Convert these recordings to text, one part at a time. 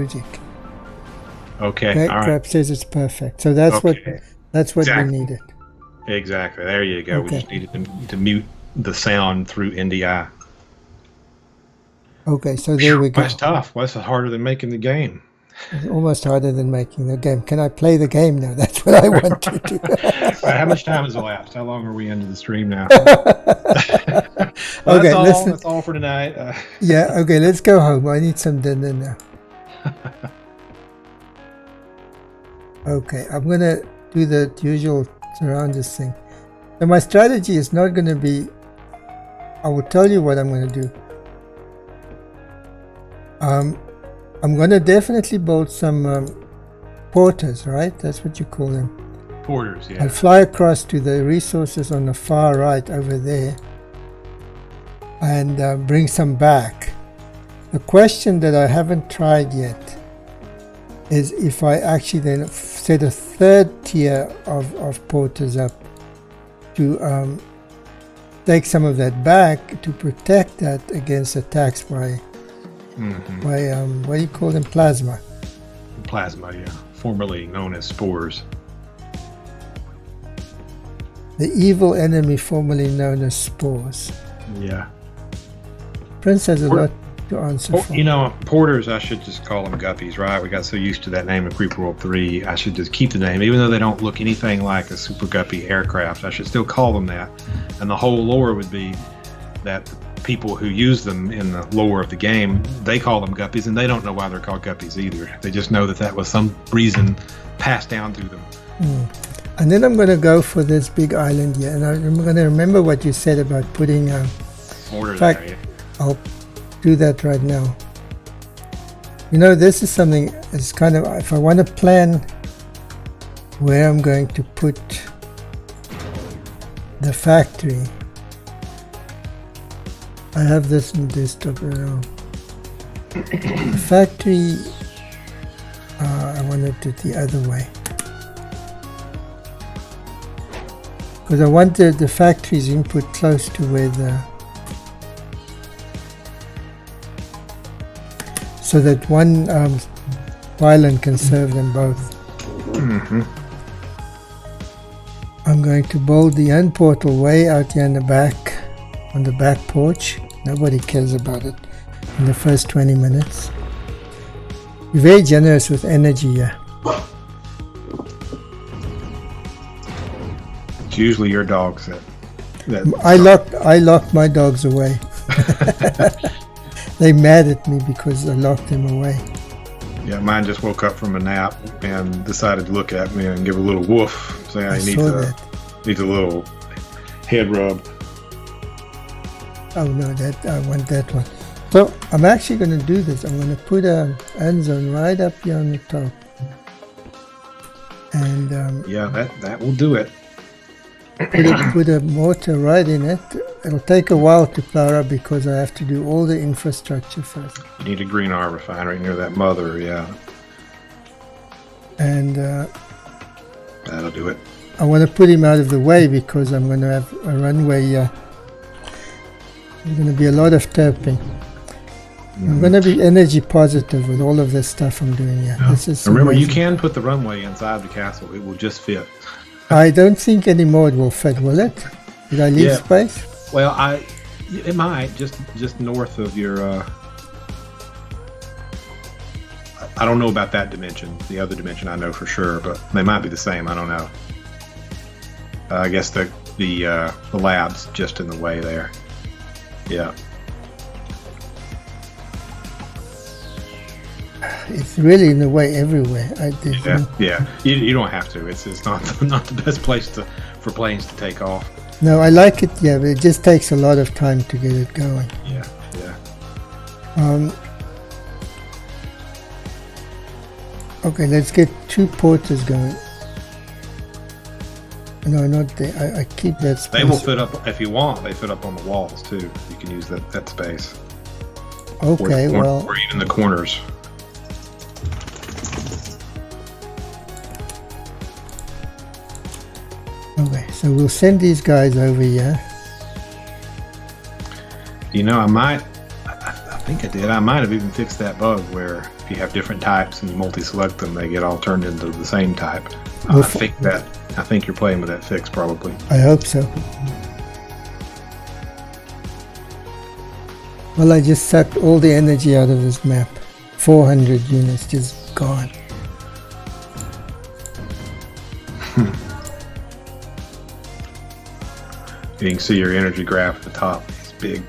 Logic. Okay, all right. Grab says it's perfect. So that's what Exactly. we needed. Exactly. There you go. Okay. We just needed to mute the sound through NDI. Okay, so there we go. That's tough. Well, that's harder than making the game. It's almost harder than making the game. Can I play the game now? That's what I want to do. Right, how much time has elapsed? How long are we into the stream now? Well, okay, that's all for tonight. Yeah, okay, let's go home. I need some dinner now. Okay, I'm going to do the usual surround this thing. So my strategy is not going to be... I will tell you what I'm going to do. I'm going to definitely build some porters, right? That's what you call them. Porters, yeah. I'll fly across to the resources on the far right over there and bring some back. The question that I haven't tried yet is if I actually then set a third tier of porters up to take some of that back to protect that against attacks by what do you call them? Plasma. Plasma, yeah. Formerly known as spores. The evil enemy formerly known as spores. Yeah. Prince has a lot to answer for. You know, porters, I should just call them guppies, right? We got so used to that name in Creep World 3. I should just keep the name. Even though they don't look anything like a super guppy aircraft, I should still call them that. And the whole lore would be that people who use them in the lore of the game, they call them guppies, and they don't know why they're called guppies either. They just know that was some reason passed down through them. And then I'm going to go for this big island here, and I'm going to remember what you said about putting mortar there. Yeah. I'll do that right now. You know, this is something, it's kind of, if I want to plan where I'm going to put the factory, I have this in desktop now. The factory, I want to do it the other way. Because I want the factory's input close to where so that one island can serve them both. I'm going to build the end portal way out here in the back, on the back porch. Nobody cares about it in the first 20 minutes. You're very generous with energy here. It's usually your dogs that I locked my dogs away. They mad at me because I locked them away. Yeah, mine just woke up from a nap and decided to look at me and give a little woof, saying I needs a little head rub. Oh no, I want that one. So I'm actually going to do this. I'm going to put a end zone right up here on the top. And yeah, that will do it. Put a mortar right in it. It'll take a while to power up because I have to do all the infrastructure first. You need a green R refinery near that mother, yeah. And that'll do it. I want to put him out of the way because I'm going to have a runway. There's going to be a lot of terping. I'm going to be energy positive with all of this stuff I'm doing here. Yeah. This is remember, amazing. you can put the runway inside the castle. It will just fit. I don't think anymore it will fit, will it? Did I leave space? Well, it might just north of your. I don't know about that dimension. The other dimension I know for sure, but they might be the same. I don't know. I guess the lab's just in the way there. Yeah. It's really in the way everywhere. Yeah. You don't have to. It's not the best place for planes to take off. No, I like it. Yeah, but it just takes a lot of time to get it going. Yeah. Okay, let's get 2 porters going. No, not there. I keep that space. They will fit up if you want. They fit up on the walls too. You can use that space. Okay, or even the corners. Okay, so we'll send these guys over here. You know, I think I did. I might have even fixed that bug where if you have different types and you multi-select them, they get all turned into the same type. I think you're playing with that fix probably. I hope so. Well, I just sucked all the energy out of this map. 400 units just gone. You can see your energy graph at the top. It's big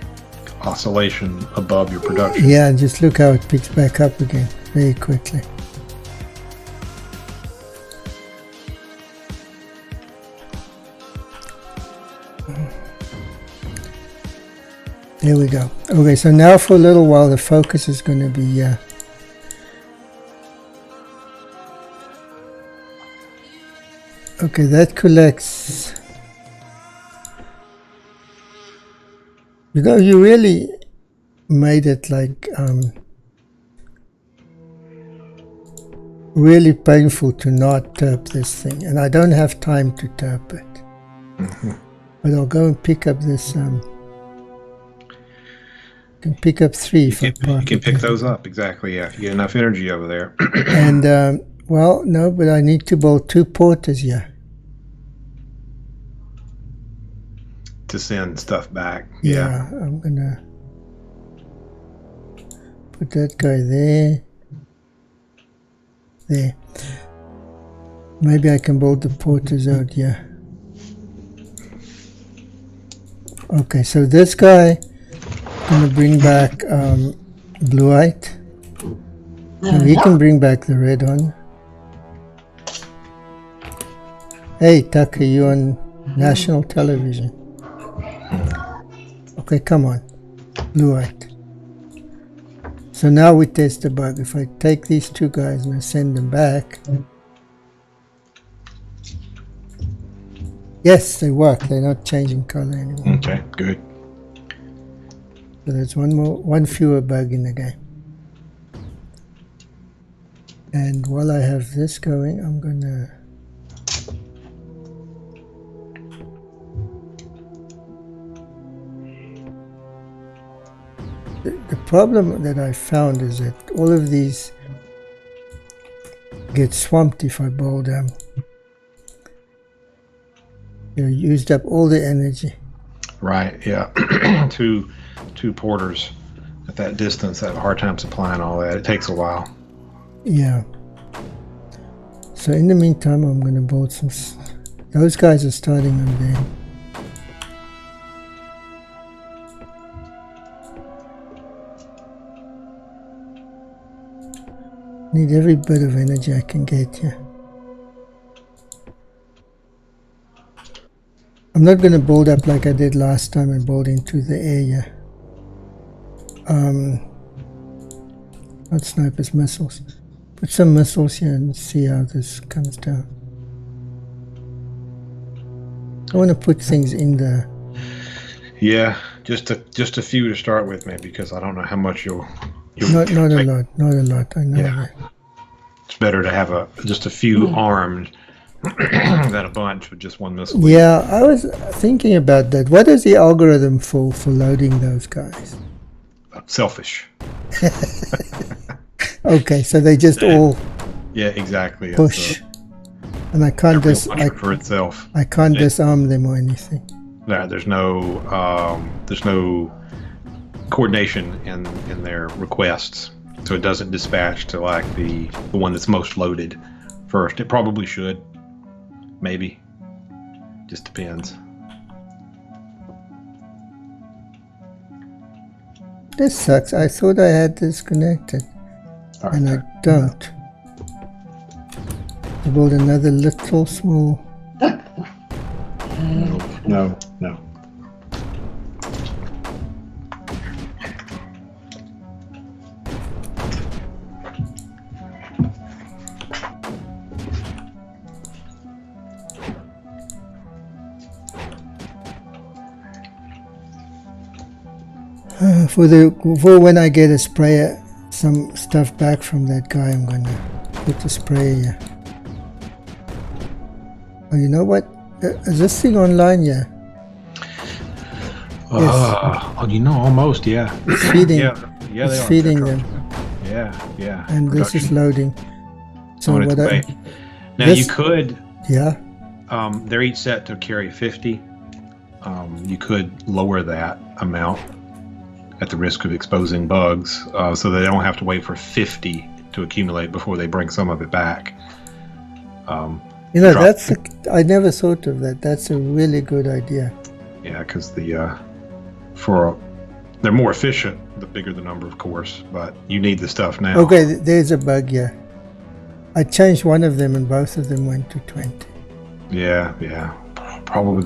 oscillation above your production. Yeah, just look how it picks back up again very quickly. There we go. Okay, so now for a little while the focus is going to be okay, that collects. You know, you really made it like really painful to not terp this thing, and I don't have time to terp it. But I'll go and pick up this. Can pick up 3. You can pick those up, exactly. Yeah, you get enough energy over there. And well, no, but I need to build 2 porters here to send stuff back. Yeah, I'm gonna put that guy there. There. Maybe I can build the porters out here. Okay, so this guy going to bring back blue-white. And he can bring back the red one. Hey, Tucker, you on national television. Okay, come on. Blue-white. So now we test the bug. If I take these 2 guys and I send them back. Yes, they work. They're not changing color anymore. Okay, good. So there's one fewer bug in the game. And while I have this going, I'm gonna the problem that I found is that all of these get swamped if I bowl them. You used up all the energy. Right, yeah. two porters at that distance have a hard time supplying all that. It takes a while. Yeah. So in the meantime, I'm going to build some. Those guys are starting on there. Need every bit of energy I can get here. I'm not going to build up like I did last time and build into the area. Not snipers, missiles. Put some missiles here and see how this comes down. I want to put things in there. Yeah, just a few to start with, maybe, because I don't know how much you'll not a lot. I know that. It's better to have just a few armed than a bunch with just one missile. Yeah, I was thinking about that. What is the algorithm for loading those guys? Selfish. Okay, so they just all exactly push, and I can't for itself. I can't disarm them or anything. No, there's no coordination in their requests, so it doesn't dispatch to like the one that's most loaded first. It probably should, maybe, just depends. This sucks. I thought I had this connected, and I don't. I build another little small. No. For when I get a sprayer, some stuff back from that guy, I'm gonna put the sprayer here. Oh, you know what? Is this thing online? Yeah. Yes. Almost, yeah. It's feeding. Yeah, Yeah, it's they are. feeding them. Yeah. And this is loading. So on its what way. Now this, you could. Yeah. They're each set to carry 50. You could lower that amount at the risk of exposing bugs, so they don't have to wait for 50 to accumulate before they bring some of it back. I never thought of that. That's a really good idea. Yeah, because they're more efficient the bigger the number, of course, but you need the stuff now. Okay, there's a bug here. I changed one of them and both of them went to 20. Yeah. Probably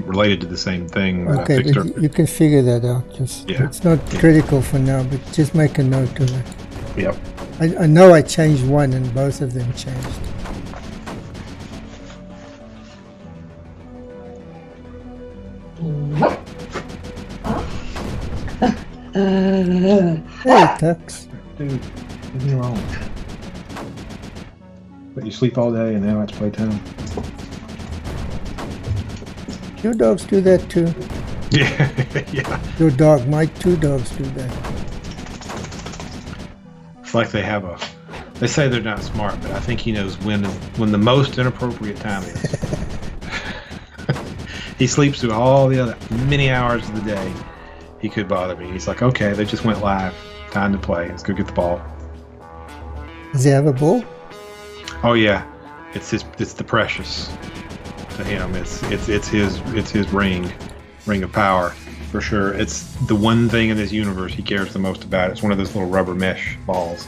related to the same thing. Okay, but you can figure that out. It's not critical for now, but just make a note of it. Yep. I know I changed one and both of them changed. Hey, Tux. Dude, leave me alone. But you sleep all day and now it's playtime. Your dogs do that too. Yeah. Your dog, my two dogs do that. It's like they say they're not smart, but I think he knows when the most inappropriate time is. He sleeps through all the other many hours of the day he could bother me. He's like, okay, they just went live. Time to play. Let's go get the ball. Does he have a ball? Oh yeah. It's the precious to him. It's his ring of power for sure. It's the one thing in this universe he cares the most about. It's one of those little rubber mesh balls.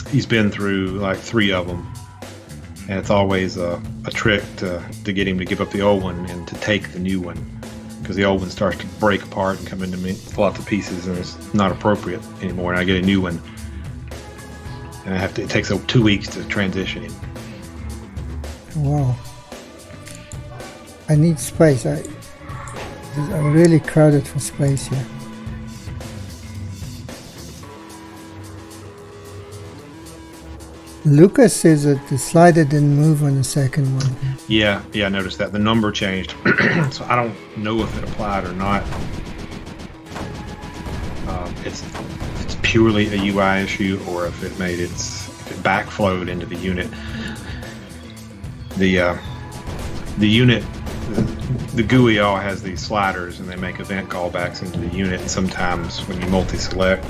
He's been through like 3 of them, and it's always a trick to get him to give up the old one and to take the new one, because the old one starts to break apart and come into lots of pieces, and it's not appropriate anymore. And I get a new one, and it takes 2 weeks to transition him. Wow. I need space. I'm really crowded for space here. Lucas says that the slider didn't move on the second one. Yeah, I noticed that. The number changed. So I don't know if it applied or not. It's purely a UI issue, or if it backflowed into the unit. The unit, the GUI all has these sliders, and they make event callbacks into the unit. And sometimes when you multi-select,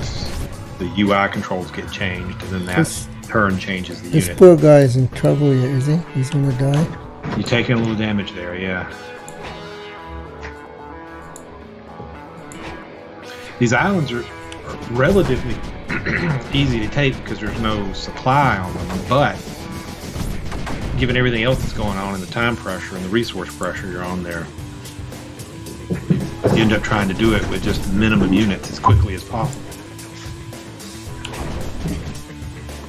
the UI controls get changed, and then that turn changes the unit. This poor guy is in trouble here, is he? He's gonna die? You're taking a little damage there, yeah. These islands are relatively easy to take because there's no supply on them, but given everything else that's going on and the time pressure and the resource pressure you're on there, you end up trying to do it with just minimum units as quickly as possible.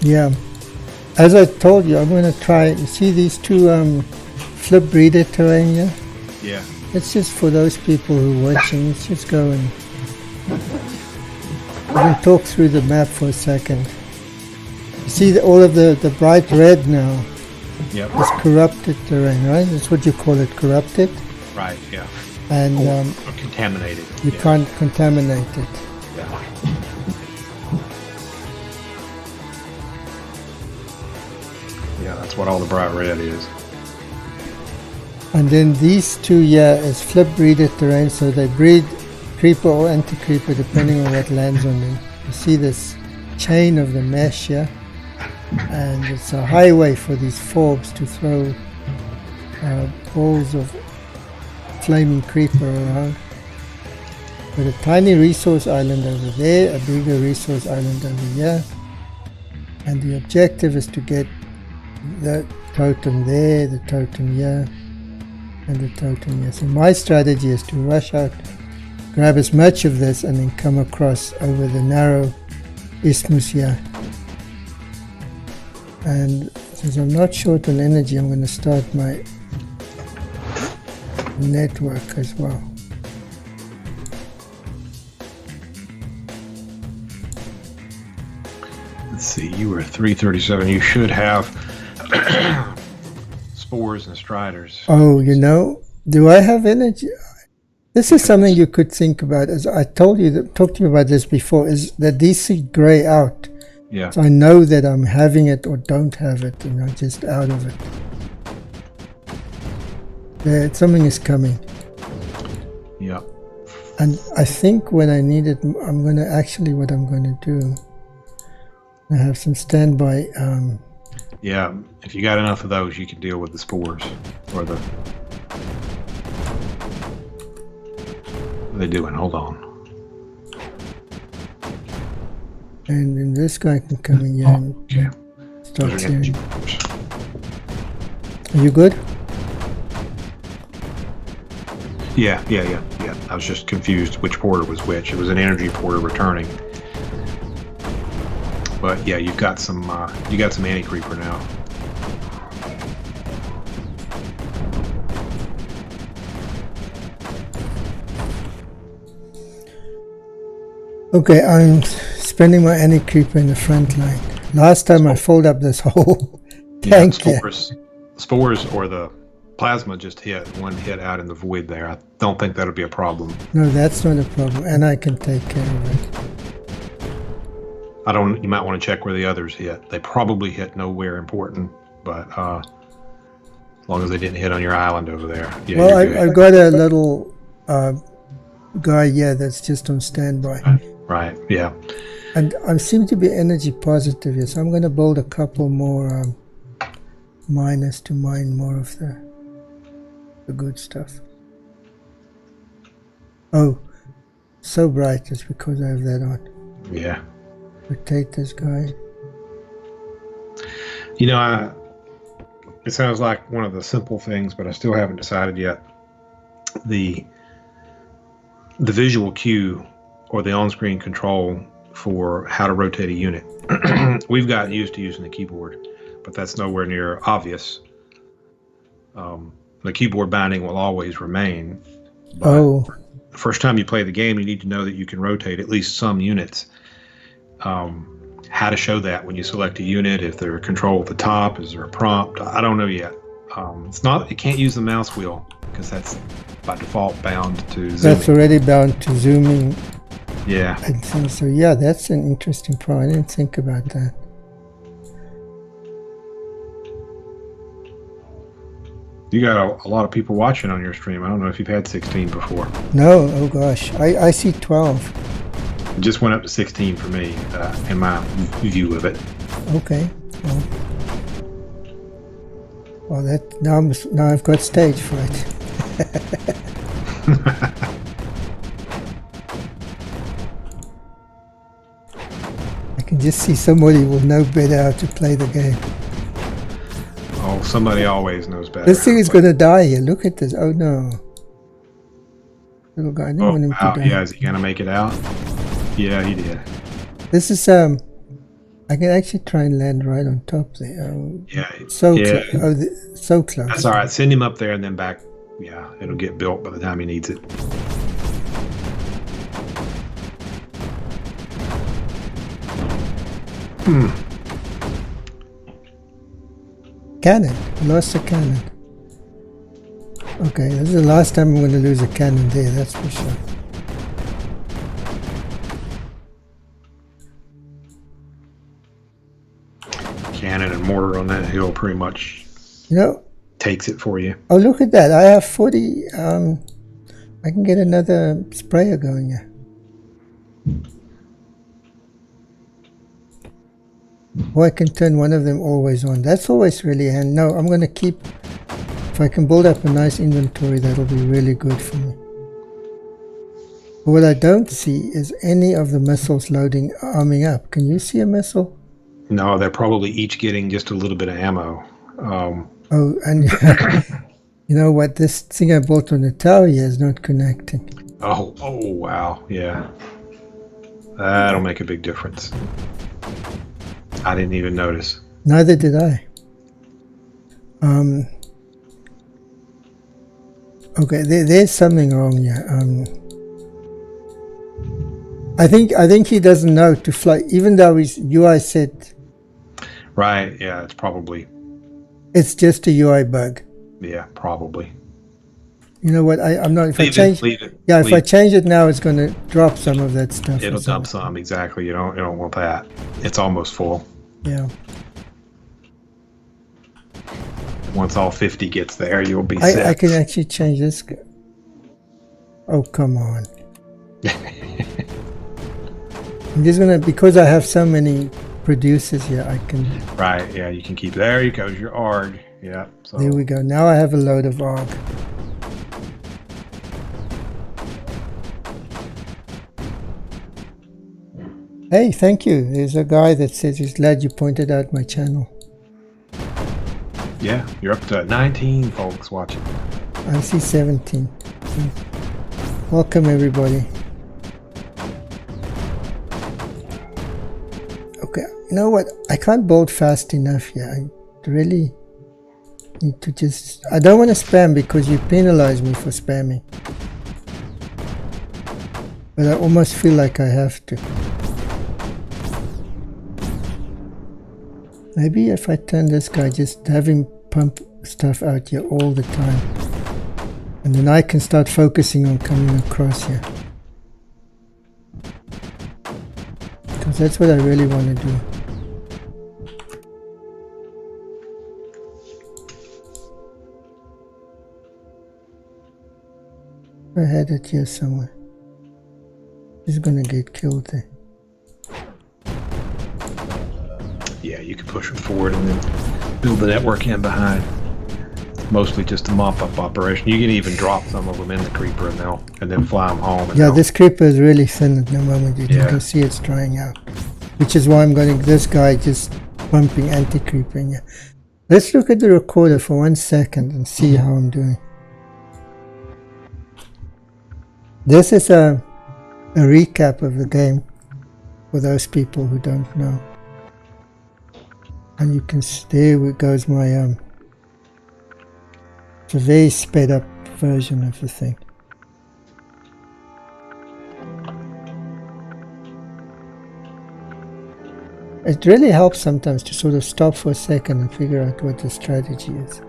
Yeah. As I told you, I'm going to try. You see these two flip breeder terrain here? Yeah. It's just for those people who are watching. Let's just go and we can talk through the map for a second. You see all of the bright red now. Yep. It's corrupted terrain, right? That's what you call it, corrupted. Right, yeah. And or contaminated. You can't contaminate it. Yeah. Yeah, that's what all the bright red is. And then these two here is flip breeder terrain, so they breed creeper or anti-creeper depending on what lands on them. You see this chain of the mesh here, and it's a highway for these forbs to throw balls of flaming creeper around. With a tiny resource island over there, a bigger resource island over here, and the objective is to get the totem there, the totem here, and the totem here. So my strategy is to rush out, grab as much of this, and then come across over the narrow isthmus here. And since I'm not short on energy, I'm going to start my network as well. Let's see, you were 337. You should have spores and striders. Oh, you know, do I have energy? This is something you could think about. As I told you, talked to you about this before, is that these see grey out. Yeah. So I know that I'm having it or don't have it, just out of it. Yeah, something is coming. Yeah. And I think when I need it, I'm going to actually, what I'm going to do, I have some standby. Yeah, if you got enough of those, you can deal with the spores or the. What are they doing? Hold on. And then this guy can come in here and Okay. start Those are clearing. energy spores. Are you good? Yeah. I was just confused which porter was which. It was an energy porter returning. But yeah, you got some anti-creeper now. Okay, I'm spending my anti-creeper in the front line. Last time I filled up this whole tank here. Spores or the plasma just hit one hit out in the void there. I don't think that'll be a problem. No, that's not a problem, and I can take care of it. You might want to check where the others hit. They probably hit nowhere important, but as long as they didn't hit on your island over there. Yeah, well, I've got a little guy here that's just on standby. Right, yeah. And I seem to be energy positive here, so I'm going to build a couple more miners to mine more of the good stuff. Oh, so bright just because I have that on. Yeah. Rotate this guy. It sounds like one of the simple things, but I still haven't decided yet. The visual cue or the on-screen control for how to rotate a unit. We've gotten used to using the keyboard, but that's nowhere near obvious. The keyboard binding will always remain. But the first time you play the game, you need to know that you can rotate at least some units. How to show that when you select a unit, if there's a control at the top, is there a prompt? I don't know yet. It can't use the mouse wheel because that's by default bound to zooming. That's already bound to zooming. Yeah. And so yeah, that's an interesting problem. I didn't think about that. You got a lot of people watching on your stream. I don't know if you've had 16 before. No, oh gosh, I see 12. It just went up to 16 for me in my view of it. Okay. Well, that now I've got stage fright. I can just see somebody will know better how to play the game. Oh, somebody always knows better. This thing is going to die here. Look at this. Oh no. Little guy, I didn't want him to die. Yeah, is he going to make it out? Yeah, he did. This is, I can actually try and land right on top there. So close. That's all right. Send him up there and then back. Yeah, it'll get built by the time he needs it. Cannon. Lost a cannon. Okay, this is the last time I'm going to lose a cannon there, that's for sure. Cannon and mortar on that hill pretty much takes it for you. Oh, look at that. I have 40. I can get another sprayer going here. Or I can turn one of them always on. That's always really handy. No, I'm going to keep... If I can build up a nice inventory, that'll be really good for me. But what I don't see is any of the missiles arming up. Can you see a missile? No, they're probably each getting just a little bit of ammo. Oh, and you know what? This thing I bought on the tower here is not connecting. Oh, wow. Yeah. That'll make a big difference. I didn't even notice. Neither did I. Okay, there's something wrong here. I think he doesn't know to fly, even though his UI said. Right. Yeah, it's probably. It's just a UI bug. Yeah, probably. You know what? I'm not. If I Leave change, it. yeah, if Leave I change it now, it's going to drop some of that stuff. It'll dump some, exactly. You don't want that. It's almost full. Yeah. Once all 50 gets there, you'll be set. I can actually change this. Oh, come on. I'm just gonna, because I have so many producers here, I can. Right, yeah, you can keep, there you go, your ARG. Yeah. So. There we go. Now I have a load of ARG. Hey, thank you. There's a guy that says he's glad you pointed out my channel. Yeah, you're up to 19 folks watching. I see 17. Welcome, everybody. Okay, you know what? I can't build fast enough here. I really need to just... I don't want to spam because you penalize me for spamming. But I almost feel like I have to. Maybe if I turn this guy, just have him pump stuff out here all the time. And then I can start focusing on coming across here. Because that's what I really want to do. I had it here somewhere. He's gonna get killed there. Yeah, you can push them forward and then build the network in behind. Mostly just a mop-up operation. You can even drop some of them in the creeper and then fly them home. Yeah, this creeper is really thin at the moment. You can see it's drying out. Which is why I'm going to, this guy just pumping anti-creeper in here. Let's look at the recorder for 1 second and see how I'm doing. This is a recap of the game for those people who don't know. And you can see, there goes my, it's a very sped up version of the thing. It really helps sometimes to sort of stop for a second and figure out what the strategy is.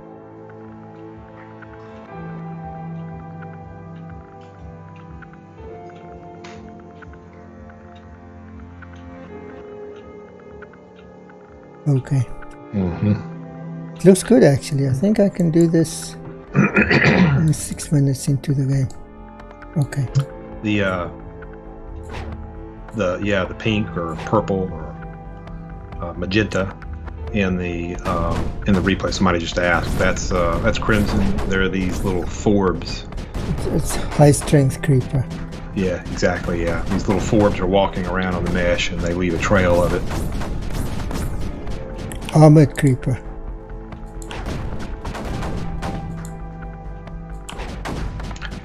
Okay. It looks good actually. I think I can do this only 6 minutes into the game. Okay. The pink or purple or magenta in the replay. Somebody just asked. That's crimson. There are these little forbs. It's high strength creeper. Yeah, exactly. Yeah, these little forbs are walking around on the mesh and they leave a trail of it. Armored creeper.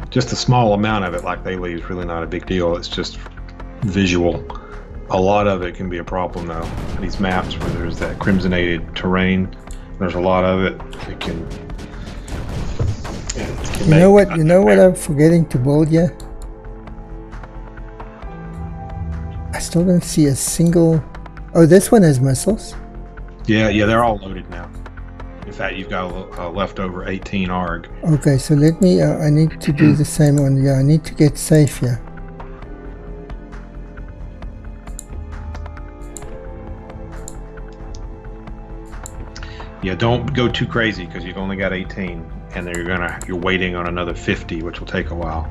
Just a small amount of it, like they leave, is really not a big deal. It's just visual. A lot of it can be a problem, though. These maps where there's that crimsonated terrain, there's a lot of it. It can. You know what? You know what I'm forgetting to build here? I still don't see a single. Oh, this one has missiles. Yeah, they're all loaded now. In fact, you've got a leftover 18 ARG. Okay, so let me, I need to do the same one. Yeah, I need to get safe here. Yeah, don't go too crazy because you've only got 18, and then you're waiting on another 50, which will take a while.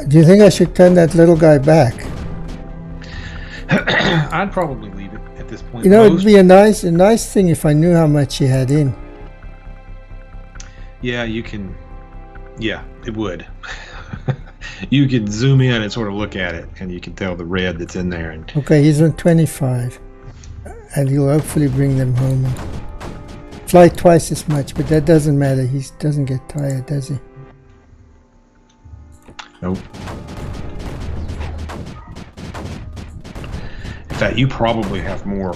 Do you think I should turn that little guy back? I'd probably leave it at this point. You know, it'd be a nice thing if I knew how much he had in. Yeah, you can. Yeah, it would. You could zoom in and sort of look at it, and you can tell the red that's in there. And okay, he's on 25, and he'll hopefully bring them home and fly twice as much. But that doesn't matter. He doesn't get tired, does he? Nope. In fact, you probably have more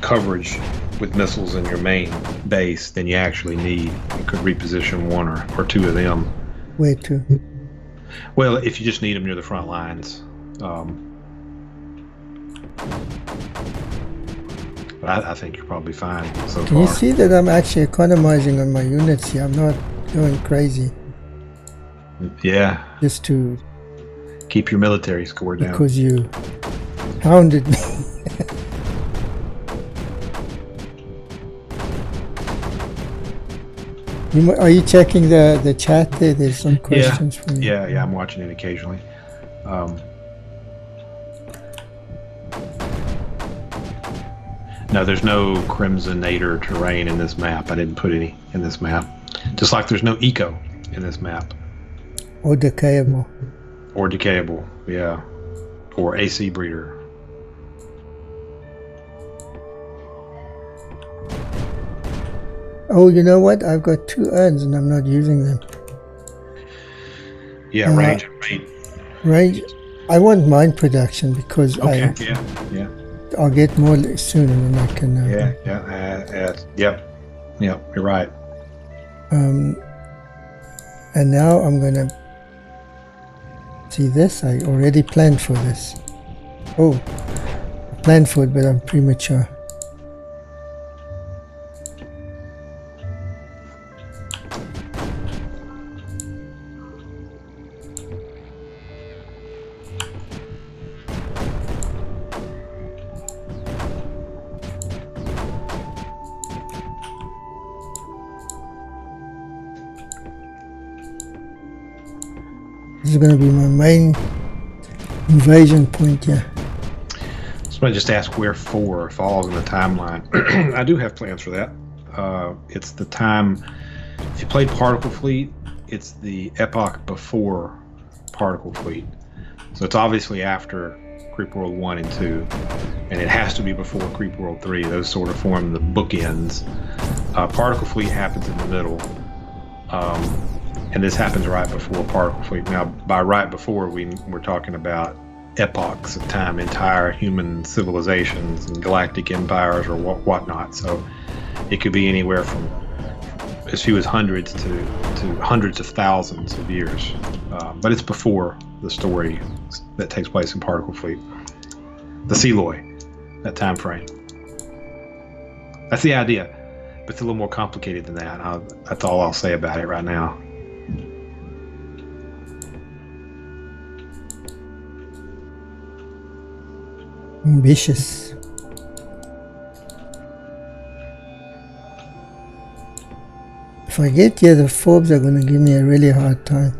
coverage with missiles in your main base than you actually need. You could reposition one or two of them. Where to? Well, if you just need them near the front But I think you're probably fine so Can you far. see that I'm actually economizing on my units here? I'm not going crazy Yeah, just to keep your military score down. because you hounded me. Are you checking the chat there? There's some questions for you. Yeah, I'm watching it occasionally. No, there's no Crimsonator terrain in this map. I didn't put any in this map. Just like there's no eco in this map. Or decayable. Or decayable, yeah. Or AC breeder. Oh, you know what? I've got 2 urns and I'm not using them. Yeah, range and rate. Range. I want mine production because Okay, yeah. I'll get more soon and then I can... Yep, you're right. And now I'm going to... See this? I already planned for this. Oh, I planned for it, but I'm premature. This is going to be my main invasion point here. So I just ask where 4 falls in the timeline. I do have plans for that. It's the time, if you played Particle Fleet, it's the epoch before Particle Fleet. So it's obviously after Creep World 1 and 2, and it has to be before Creep World 3. Those sort of form the bookends. Particle Fleet happens in the middle. And this happens right before Particle Fleet. Now, by right before, we're talking about epochs of time, entire human civilizations and galactic empires or whatnot. So it could be anywhere from as few as hundreds to hundreds of thousands of years. But it's before the story that takes place in Particle Fleet. The Seloy, that time frame. That's the idea. But it's a little more complicated than that. That's all I'll say about it right now. Ambitious. If I get here, the Forbes are going to give me a really hard time.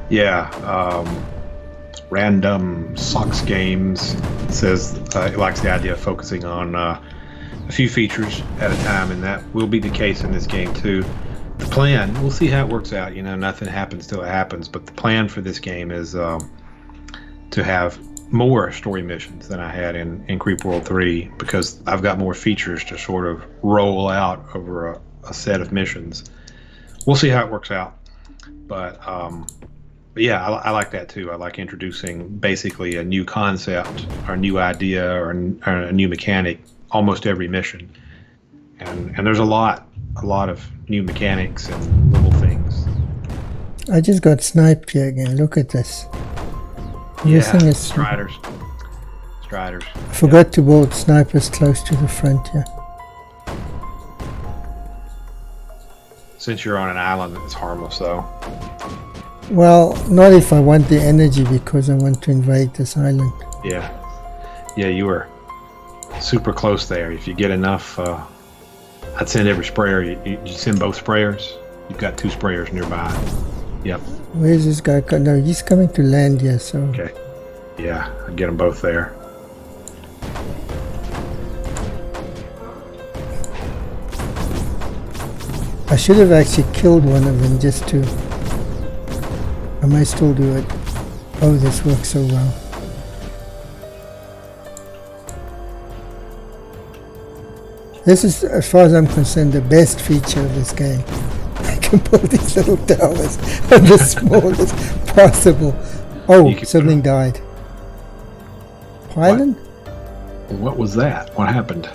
Yeah, Random Socks Games says he likes the idea of focusing on a few features at a time, and that will be the case in this game too. The plan, we'll see how it works out. You know, nothing happens till it happens, but the plan for this game is to have more story missions than I had in Creep World 3, because I've got more features to sort of roll out over a set of missions. We'll see how it works out, but yeah, I like that too. I like introducing basically a new concept or a new idea or a new mechanic almost every mission, and there's a lot of new mechanics and little things. I just got sniped here again. Look at this. Yeah, This thing is Striders. I forgot to build snipers close to the front here. Since you're on an island, it's harmless though. Well, not if I want the energy, because I want to invade this island. Yeah, you were super close there. If you get enough, I'd send every sprayer. You send both sprayers. You've got 2 sprayers nearby. Yep. Where's this guy? No, he's coming to land here, so... Okay. Yeah, I'd get them both there. I should have actually killed one of them just to... I might still do it. Oh, this works so well. This is, as far as I'm concerned, the best feature of this game. I can build these little towers on the smallest possible. Oh, something died. Pylon? What was that? What happened?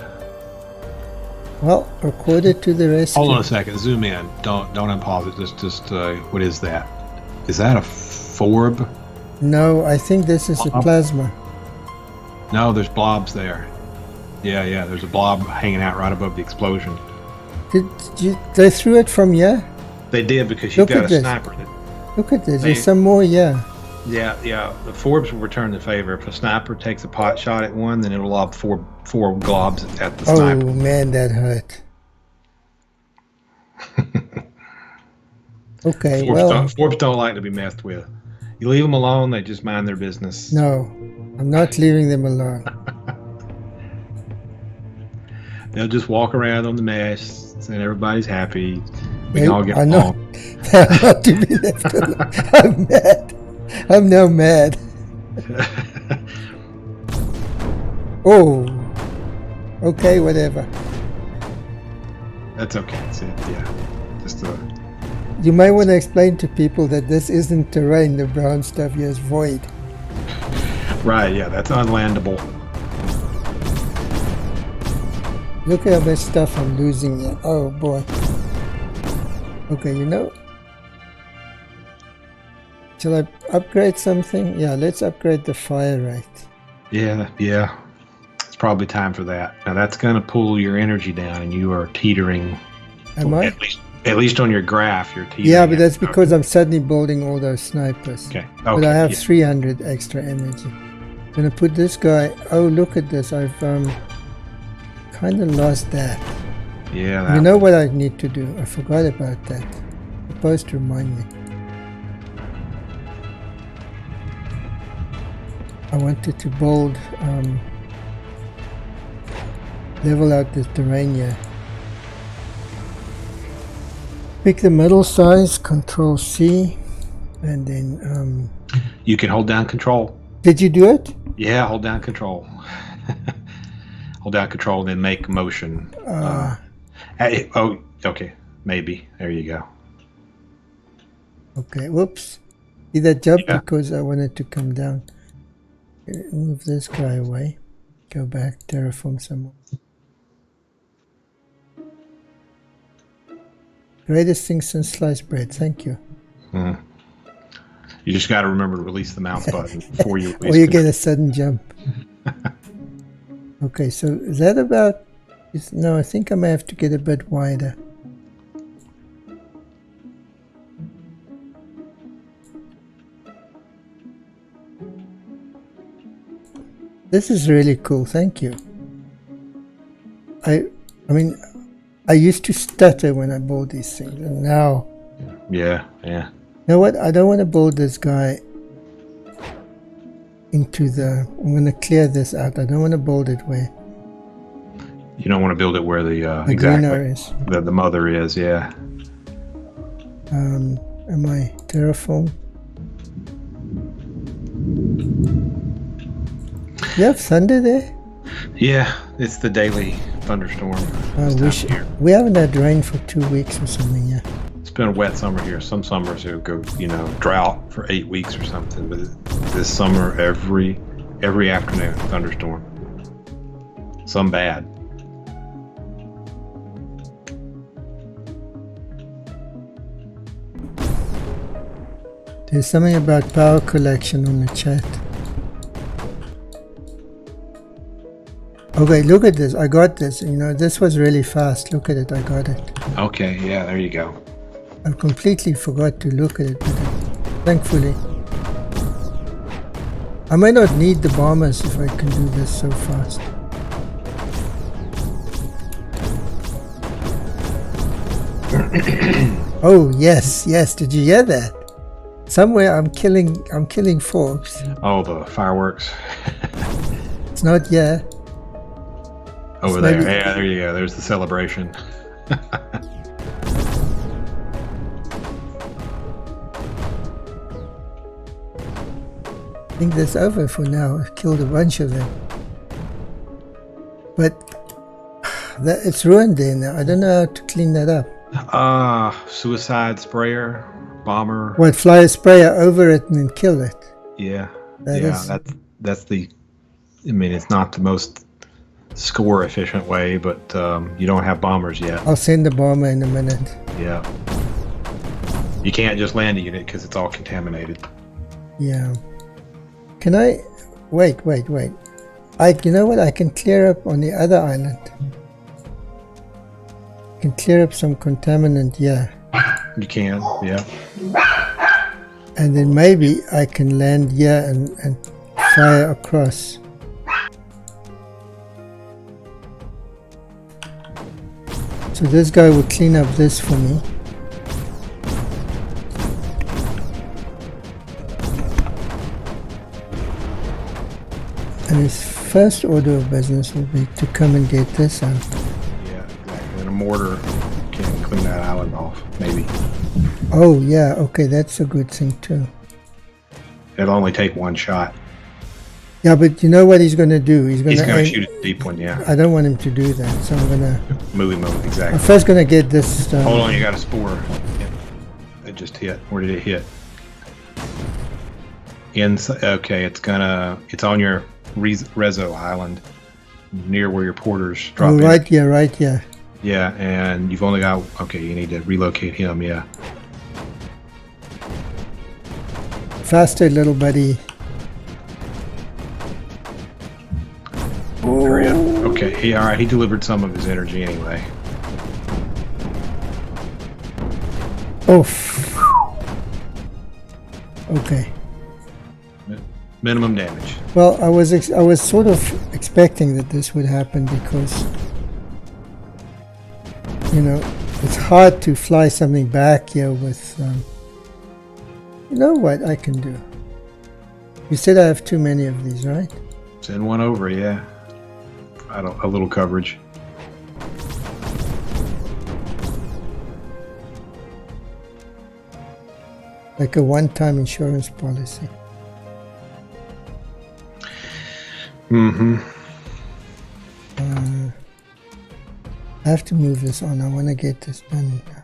Well, recorded to the rescue. Hold on a second. Zoom in. Don't unpause it. Just what is that? Is that a Forb? No, I think this is a plasma. No, there's blobs there. Yeah. There's a blob hanging out right above the explosion. They threw it from here? They did because you've got a sniper. Look at this. There's some more, yeah. Yeah. The Forbes will return the favor. If a sniper takes a pot shot at one, then it'll lob four globs at the sniper. Oh, man, that hurt. Okay, Forbes don't like to be messed with. You leave them alone, they just mind their business. No, I'm not leaving them alone. They'll just walk around on the mesh, and everybody's happy. We can all get along. They're not to be left alone. I'm mad. I'm now mad. Oh. Okay, whatever. That's okay. Yeah. Just You might want to explain to people that this isn't terrain. The brown stuff here is void. Right, yeah, that's unlandable. Look at how much stuff I'm losing here. Oh boy. Okay, shall I upgrade something? Yeah, let's upgrade the fire rate. Yeah. It's probably time for that. Now that's going to pull your energy down, and you are teetering. Am I? At least on your graph, you're teetering. Yeah, but that's because I'm suddenly building all those snipers. Okay. But I have 300 extra energy. I'm going to put this guy... Oh, look at this. I've kind of lost that. Yeah. You know what I need to do? I forgot about that. You're supposed to remind me. I wanted to build... level out this terrain here. Pick the middle size, Control C, and then... You can hold down Control. Did you do it? Yeah, hold down Control. Hold down Control, and then make motion. Okay. Maybe. There you go. Okay, whoops. See that jump because I wanted to come down. Move this guy away. Go back, terraform some more. Greatest thing since sliced bread. Thank you. You just got to remember to release the mouse button before you release or you get a sudden jump. Okay, so is that about... No, I think I may have to get a bit wider. This is really cool. Thank you. I mean... I used to stutter when I build these things, and now... Yeah. You know what? I don't want to build this guy into the... I'm going to clear this out. I don't want to build it where... You don't want to build it where the greener is. The mother is, yeah. Am I terraform? You have thunder there? Yeah, it's the daily thunderstorm. We haven't had rain for 2 weeks or something yet. It's been a wet summer here. Some summers it'll go, drought for 8 weeks or something. But this summer, every afternoon, thunderstorm. Some bad. There's something about power collection on the chat. Okay, look at this. I got this. This was really fast. Look at it. I got it. Okay, yeah, there you go. I completely forgot to look at it, but thankfully. I might not need the bombers if I can do this so fast. Oh, yes. Did you hear that? Somewhere I'm killing Forbes. Oh, the fireworks. It's not yet. Over there. Yeah, there you go. There's the celebration. I think that's over for now. I've killed a bunch of them. But it's ruined there now. I don't know how to clean that up. Suicide sprayer, bomber. What, fly a sprayer over it and then kill it? Yeah. That's the... I mean, it's not the most score efficient way, but you don't have bombers yet. I'll send the bomber in a minute. Yeah. You can't just land a unit because it's all contaminated. Yeah. Can I... Wait. You know what? I can clear up on the other island. I can clear up some contaminant, yeah. You can, yeah. And then maybe I can land here and fire across. So this guy will clean up this for me. And his first order of business will be to come and get this out. Yeah, exactly. And a mortar can clean that island off, maybe. Oh yeah, okay, that's a good thing too. It'll only take one shot. Yeah, but you know what he's going to do? He's going to shoot a deep one, yeah. I don't want him to do that, so I'm going to... Move him over, exactly. I'm first going to get this... Hold on, you got a spore. It just hit. Where did it hit? Okay, it's on your Rezo island, near where your porters drop in. Right here. Yeah, and you've only got... Okay, you need to relocate him, yeah. Faster, little buddy. Hurry up. Okay, all right, he delivered some of his energy anyway. Oh. Okay. Minimum damage. Well, I was sort of expecting that this would happen because, you know, it's hard to fly something back here with, you know what I can do? You said I have too many of these, right? Send one over, yeah. A little coverage. Like a one-time insurance policy. Mm-hmm. I have to move this on. I want to get this done now.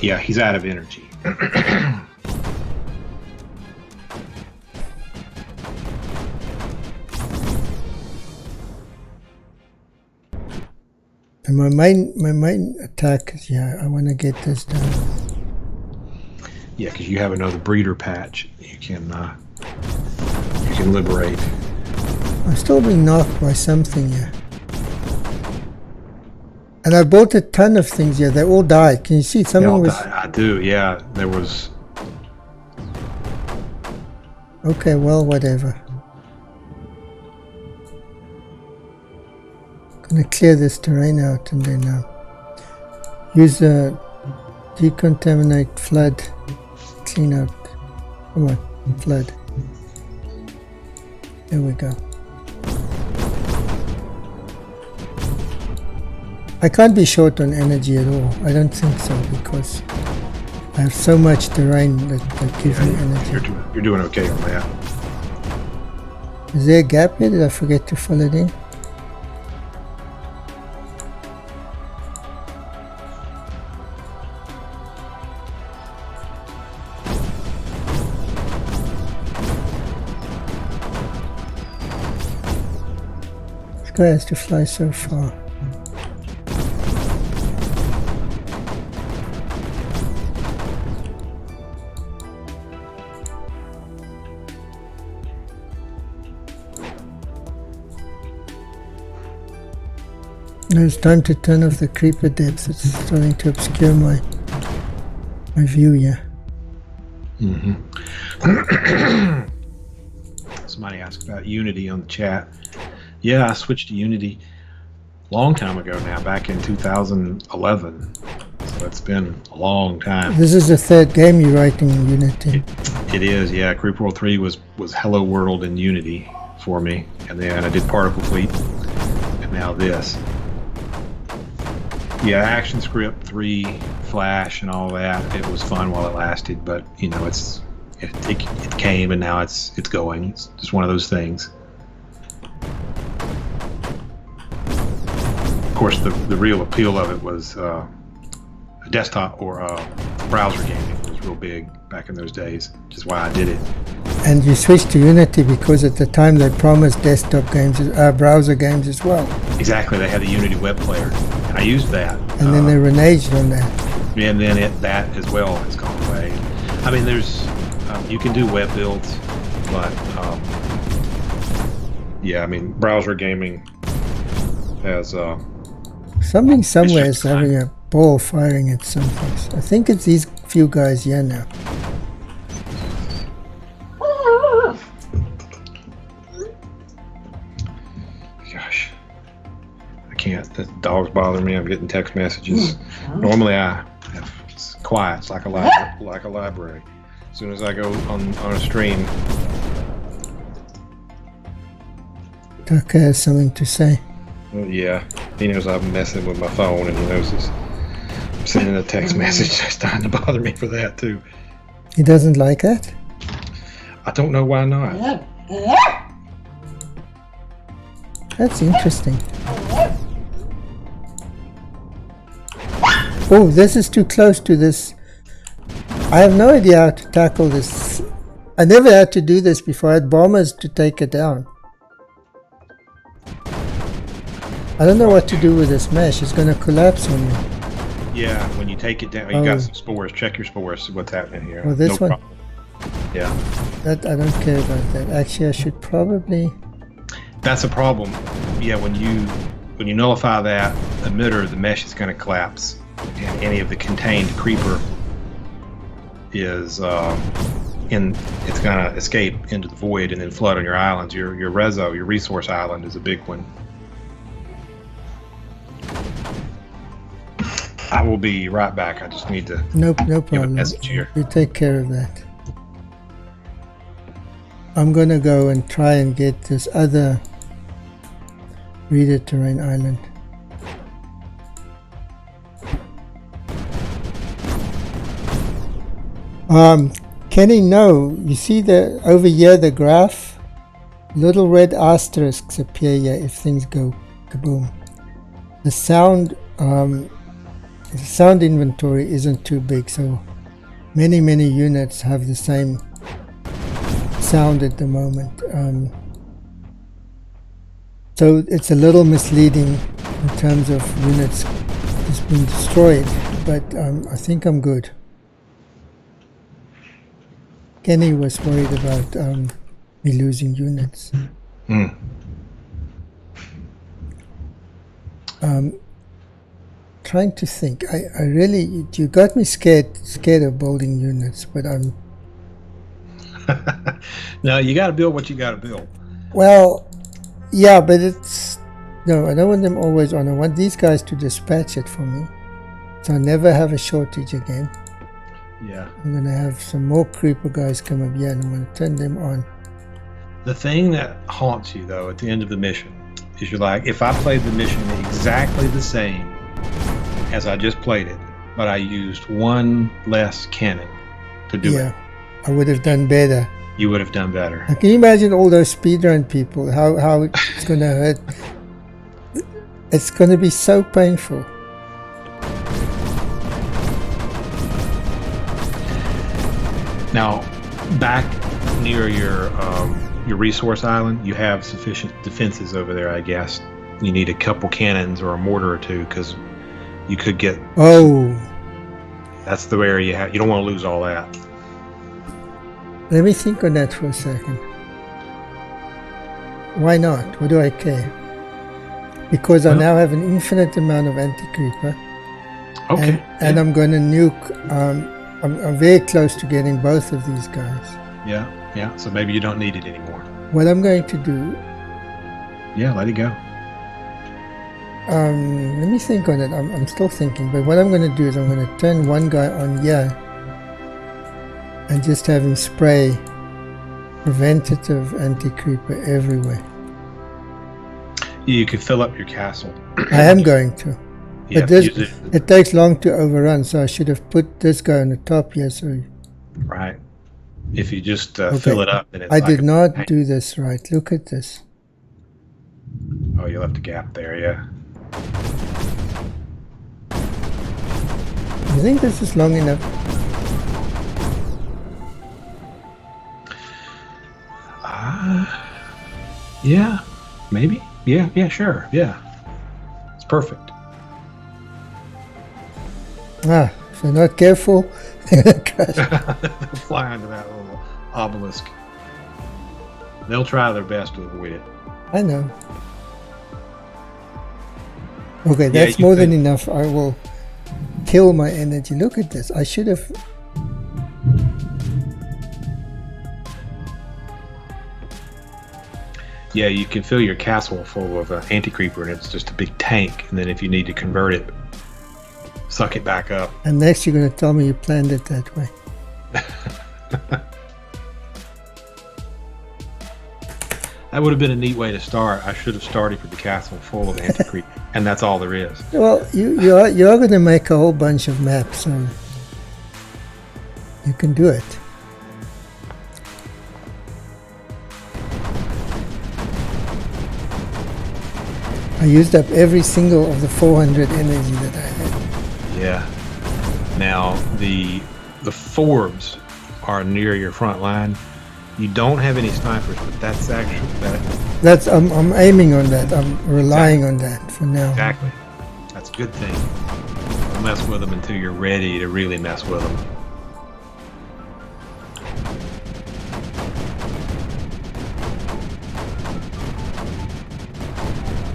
Yeah, he's out of energy. And my main attack is, yeah, I want to get this done. Yeah, because you have another breeder patch you can liberate. I'm still being knocked by something here. And I bought a ton of things here. They all died. Can you see? Something was... I do, yeah. There was... Okay, well, whatever. Gonna clear this terrain out and then use a decontaminate flood, clean out. Come on, flood. There we go. I can't be short on energy at all. I don't think so because I have so much terrain that gives me energy. You're doing okay on that. Is there a gap here? Did I forget to fill it in? This guy has to fly so far. Now it's time to turn off the creeper depth. It's starting to obscure my view here. Mm-hmm. Somebody asked about Unity on the chat. Yeah, I switched to Unity a long time ago now, back in 2011. So it's been a long time. This is the third game you're writing in Unity. It is, yeah. Creep World 3 was Hello World in Unity for me. And then I did Particle Fleet. And now this. Yeah, ActionScript 3, Flash, and all that. It was fun while it lasted, but you know, it came and now it's going. It's just one of those things. Of course, the real appeal of it was a desktop or a browser game. It was real big. back in those days, which is why I did it. And you switched to Unity because at the time they promised desktop games, browser games as well. Exactly, they had the Unity web player, and I used that. And then they reneged on that. And then that as well has gone away. I mean, there's you can do web builds, but yeah, I mean, browser gaming has something somewhere is having a ball firing at something. I think it's these few guys here now. Gosh, I can't. The dogs bother me. I'm getting text messages. Normally it's quiet. It's like a library. As soon as I go on a stream. Tucker has something to say. Well, yeah, he knows I'm messing with my phone, and he knows I'm sending a text message. It's starting to bother me for that too. He doesn't like that? I don't know why not. That's interesting. Oh, this is too close to this. I have no idea how to tackle this. I never had to do this before. I had bombers to take it down. I don't know what to do with this mesh. It's going to collapse on me. Yeah, when you take it down, you got some spores. Check your spores. See what's happening here. Oh, this one? Problem. Yeah. That I don't care about that. Actually, I should probably... That's a problem. Yeah, when you nullify that emitter, the mesh is going to collapse. And any of the contained creeper is it's going to escape into the void and then flood on your islands. Your resource island is a big one. I will be right back. I just need to no give a problem. message here. You take care of that. I'm gonna go and try and get this other reader terrain island. Kenny, no. You see over here the graph? Little red asterisks appear here if things go kaboom. The sound inventory isn't too big, so many units have the same sound at the moment. So it's a little misleading in terms of units just being destroyed, but I think I'm good. Kenny was worried about me losing units. Trying to think. I really, you got me scared of building units, but I'm... No, you got to build what you got to build. Well, yeah, but it's... No, I don't want them always on. I want these guys to dispatch it for me, so I never have a shortage again. Yeah. I'm going to have some more creeper guys come up here, and I'm going to turn them on. The thing that haunts you, though, at the end of the mission, is you're like, if I played the mission exactly the same as I just played it, but I used one less cannon to do it. I would have done better. You would have done better. Now, can you imagine all those speedrun people, how it's going to hurt? It's going to be so painful. Now, back near your resource island, you have sufficient defenses over there, I guess. You need a couple cannons or a mortar or two, because you could get... Oh. That's the area you don't want to lose all that. Let me think on that for a second. Why not? What do I care? Because I now have an infinite amount of anti-creeper. Okay. And I'm going to nuke... I'm very close to getting both of these guys. Yeah. So maybe you don't need it anymore. What I'm going to do... Yeah, let it go. Let me think on it. I'm still thinking, but what I'm going to do is I'm going to turn one guy on here and just have him spray preventative anti-creeper everywhere. You could fill up your castle. I am going to. Yeah, but it takes long to overrun, so I should have put this guy on the top here. So right. If you just fill it up, then it's I did not do this right. Look at this. Oh, you left a gap there, yeah. You think this is long enough? Yeah, maybe. Yeah, sure. Yeah. It's perfect. Ah, if you're not careful, Fly into that little obelisk. They'll try their best to avoid it. I know. Okay, that's more than enough. I will kill my energy. Look at this. I should have... Yeah, you can fill your castle full of anti-creeper and it's just a big tank. And then if you need to convert it, suck it back up. And next you're going to tell me you planned it that way. That would have been a neat way to start. I should have started with the castle full of anti-creeper. And that's all there is. Well, you are going to make a whole bunch of maps. So you can do it. I used up every single of the 400 energy that I had. Yeah. Now, the Forbs are near your front line. You don't have any snipers, but that's actually... That's I'm aiming on that. I'm relying on that for now. Exactly. That's a good thing. Don't mess with them until you're ready to really mess with them.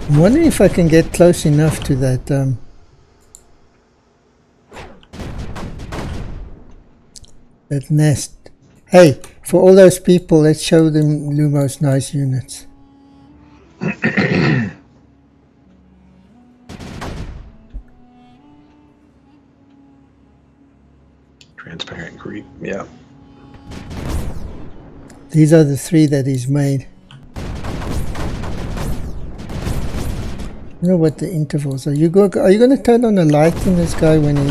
I'm wondering if I can get close enough to that that nest. Hey, for all those people, let's show them Lumo's nice units. Transparent creep, yeah. These are the 3 that he's made. You know what the intervals are. Are you going to turn on the light in this guy when he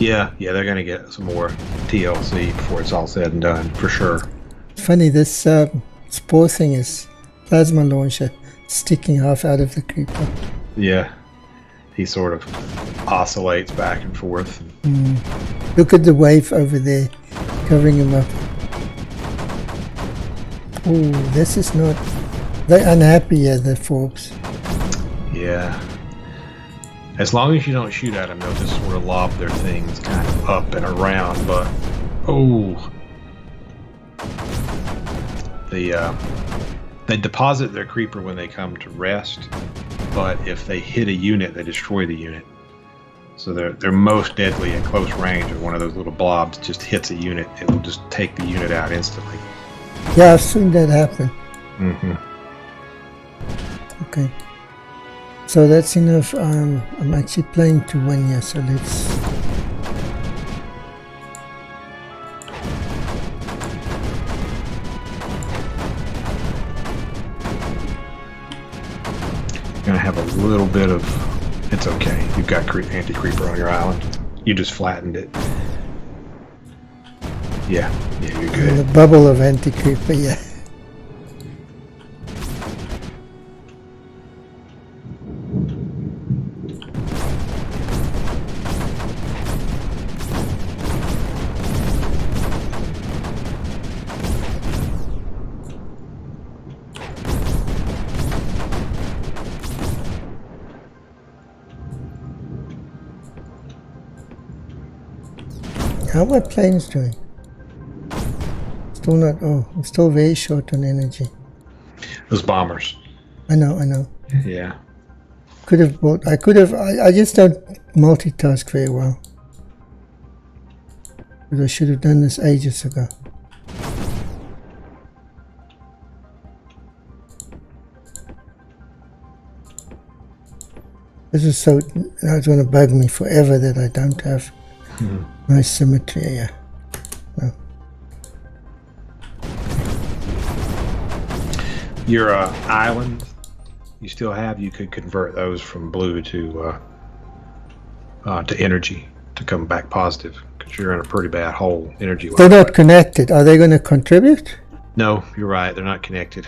Yeah, they're going to get some more TLC before it's all said and done, for sure. Funny, this spore thing is plasma launcher sticking half out of the creeper. Yeah, he sort of oscillates back and forth. Look at the wave over there, covering him up. Oh, this is not... They're unhappy here, the Forbes. Yeah. As long as you don't shoot at them, they'll just sort of lob their things kind of up and around, but... Oh! They deposit their creeper when they come to rest, but if they hit a unit, they destroy the unit. So they're most deadly at close range. If one of those little blobs just hits a unit, it will just take the unit out instantly. Yeah, I've seen that happen. Okay. So that's enough. I'm actually playing to win here, so let's... Gonna have a little bit of... It's okay. You've got anti-creeper on your island. You just flattened it. Yeah, you're good. The bubble of anti-creeper, yeah. How are my planes doing? Still not... Oh, I'm still very short on energy. Those bombers. I know. Yeah. Could have bought... I just don't multitask very well. But I should have done this ages ago. This is so... Now it's going to bug me forever that I don't have nice symmetry here. No. Your island you still have, you could convert those from blue to energy to come back positive, because you're in a pretty bad hole energy wise. They're not connected. Are they going to contribute? No, you're right. They're not connected.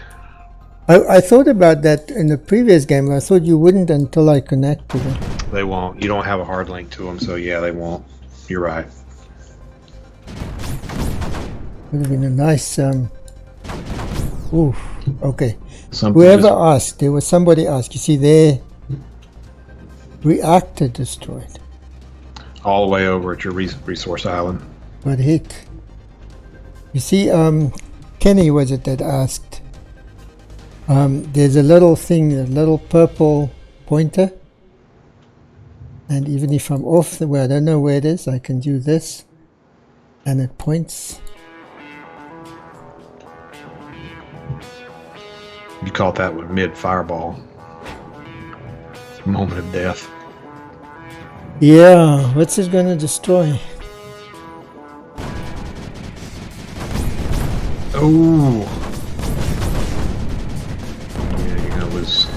I thought about that in the previous game. I thought you wouldn't until I connected them. They won't. You don't have a hard link to them, so yeah, they won't. You're right. Would have been a nice Oof. Okay. Something Whoever just- asked, there was somebody asked. You see, their reactor destroyed. all the way over at your resource island. Got hit. You see, Kenny was it that asked? There's a little thing, a little purple pointer. And even if I'm off the way, I don't know where it is, I can do this. And it points. You caught that one mid-fireball. Moment of death. Yeah, what's it gonna destroy? Oh! Yeah, you're gonna lose.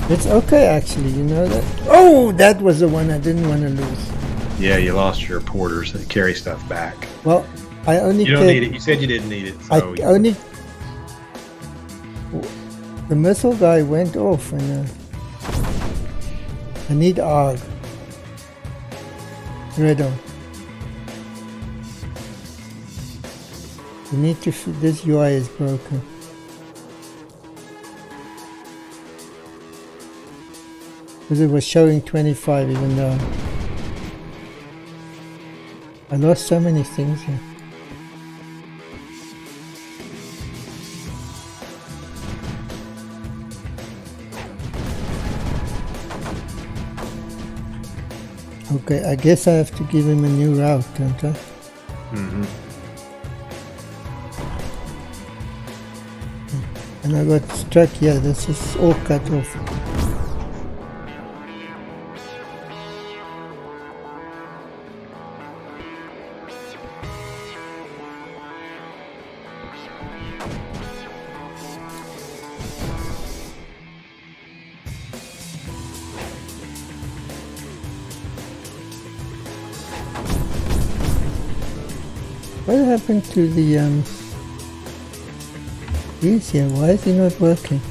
It's okay, actually, you know that? Oh, that was the one I didn't want to lose. Yeah, you lost your porters that carry stuff back. Well, I only You don't need it. You said you didn't need it. So I only... The missile guy went off, and I need ARG. Redo. You need to... This UI is broken. Because it was showing 25 even though... I lost so many things here. Okay, I guess I have to give him a new route, don't I? Mm-hmm. And I got stuck here. This is all cut off. What happened to the these here? Why is he not working?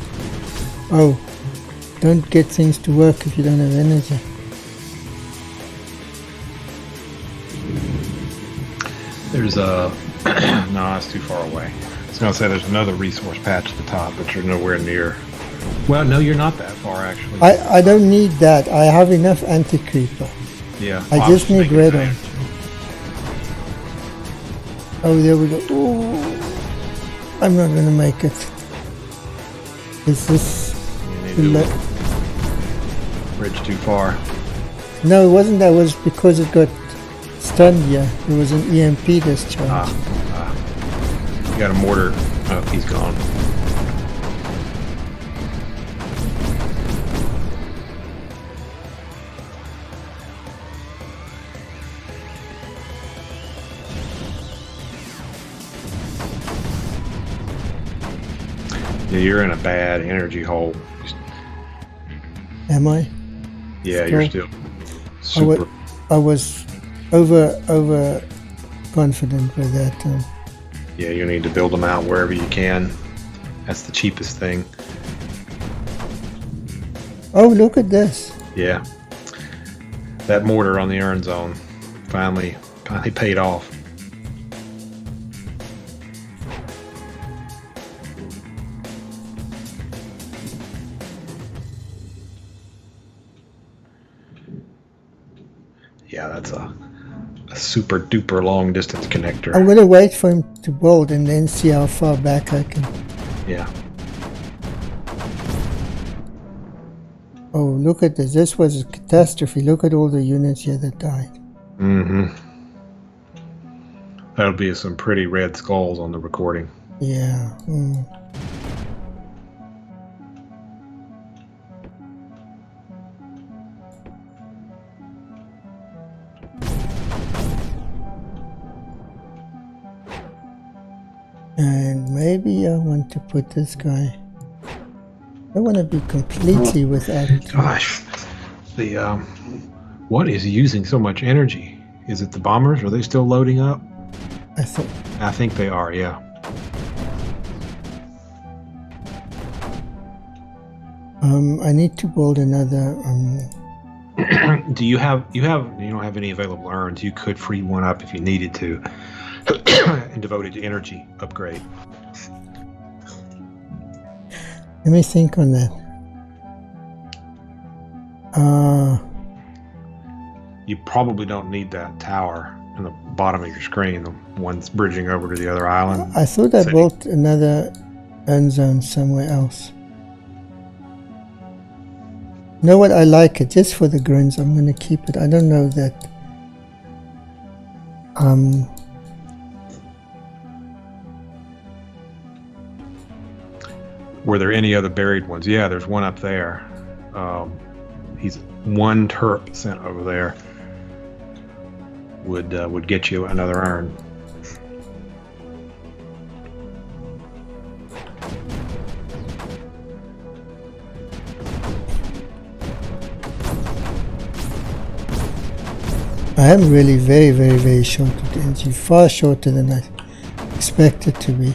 Oh, don't get things to work if you don't have energy. There's a... no, that's too far away. I was going to say there's another resource patch at the top, but you're nowhere near... Well, no, you're not that far, actually. I don't need that. I have enough anti-creeper. Yeah. I was just need thinking red that. on. Oh, there we go. Ooh, I'm not gonna make it. Is this You need to bridge too far. No, it wasn't. That was because it got stunned here. There was an EMP discharge. You got a mortar. Oh, he's gone. Yeah, you're in a bad energy hole. Am I? Yeah, you're still super. I was over confident with that. Yeah, you need to build them out wherever you can. That's the cheapest thing. Oh, look at this. Yeah. That mortar on the urn zone finally paid off. Yeah, that's a super duper long distance connector. I'm gonna wait for him to build and then see how far back I can. Yeah. Oh, look at this. This was a catastrophe. Look at all the units here that died. Mm-hmm. That'll be some pretty red skulls on the recording. Yeah. And maybe I want to put this guy. I want to be completely without. Gosh, the what is using so much energy? Is it the bombers? Are they still loading up? I think they are. Yeah. I need to build another Do you don't have any available urns? You could free one up if you needed to, and devote it to energy upgrade. Let me think on that. You probably don't need that tower in the bottom of your screen, the one that's bridging over to the other island. I thought I built another urn zone somewhere else. You know what? I like it just for the grins. I'm going to keep it. I don't know that. Were there any other buried ones? Yeah, there's one up there. He's one terp sent over there. Would get you another urn. I am really very, very, very short of energy. Far shorter than I expected to be.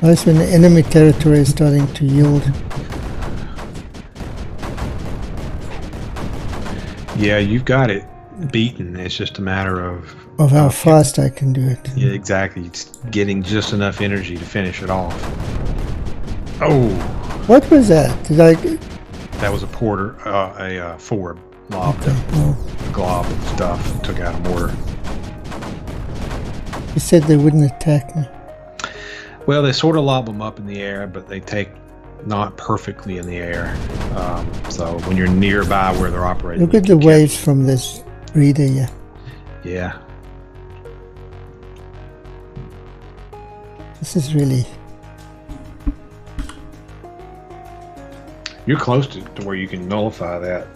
That's when the enemy territory is starting to yield. Yeah, you've got it beaten. It's just a matter of how fast I can do it. Yeah, exactly. It's getting just enough energy to finish it off. Oh! What was that? That was a porter, a forward lobbed a glob of stuff and took out a mortar. You said they wouldn't attack me. Well, they sort of lob them up in the air, but they take not perfectly in the air. So when you're nearby where they're operating, look at the waves from this reader, yeah. Yeah. This is really... You're close to where you can nullify that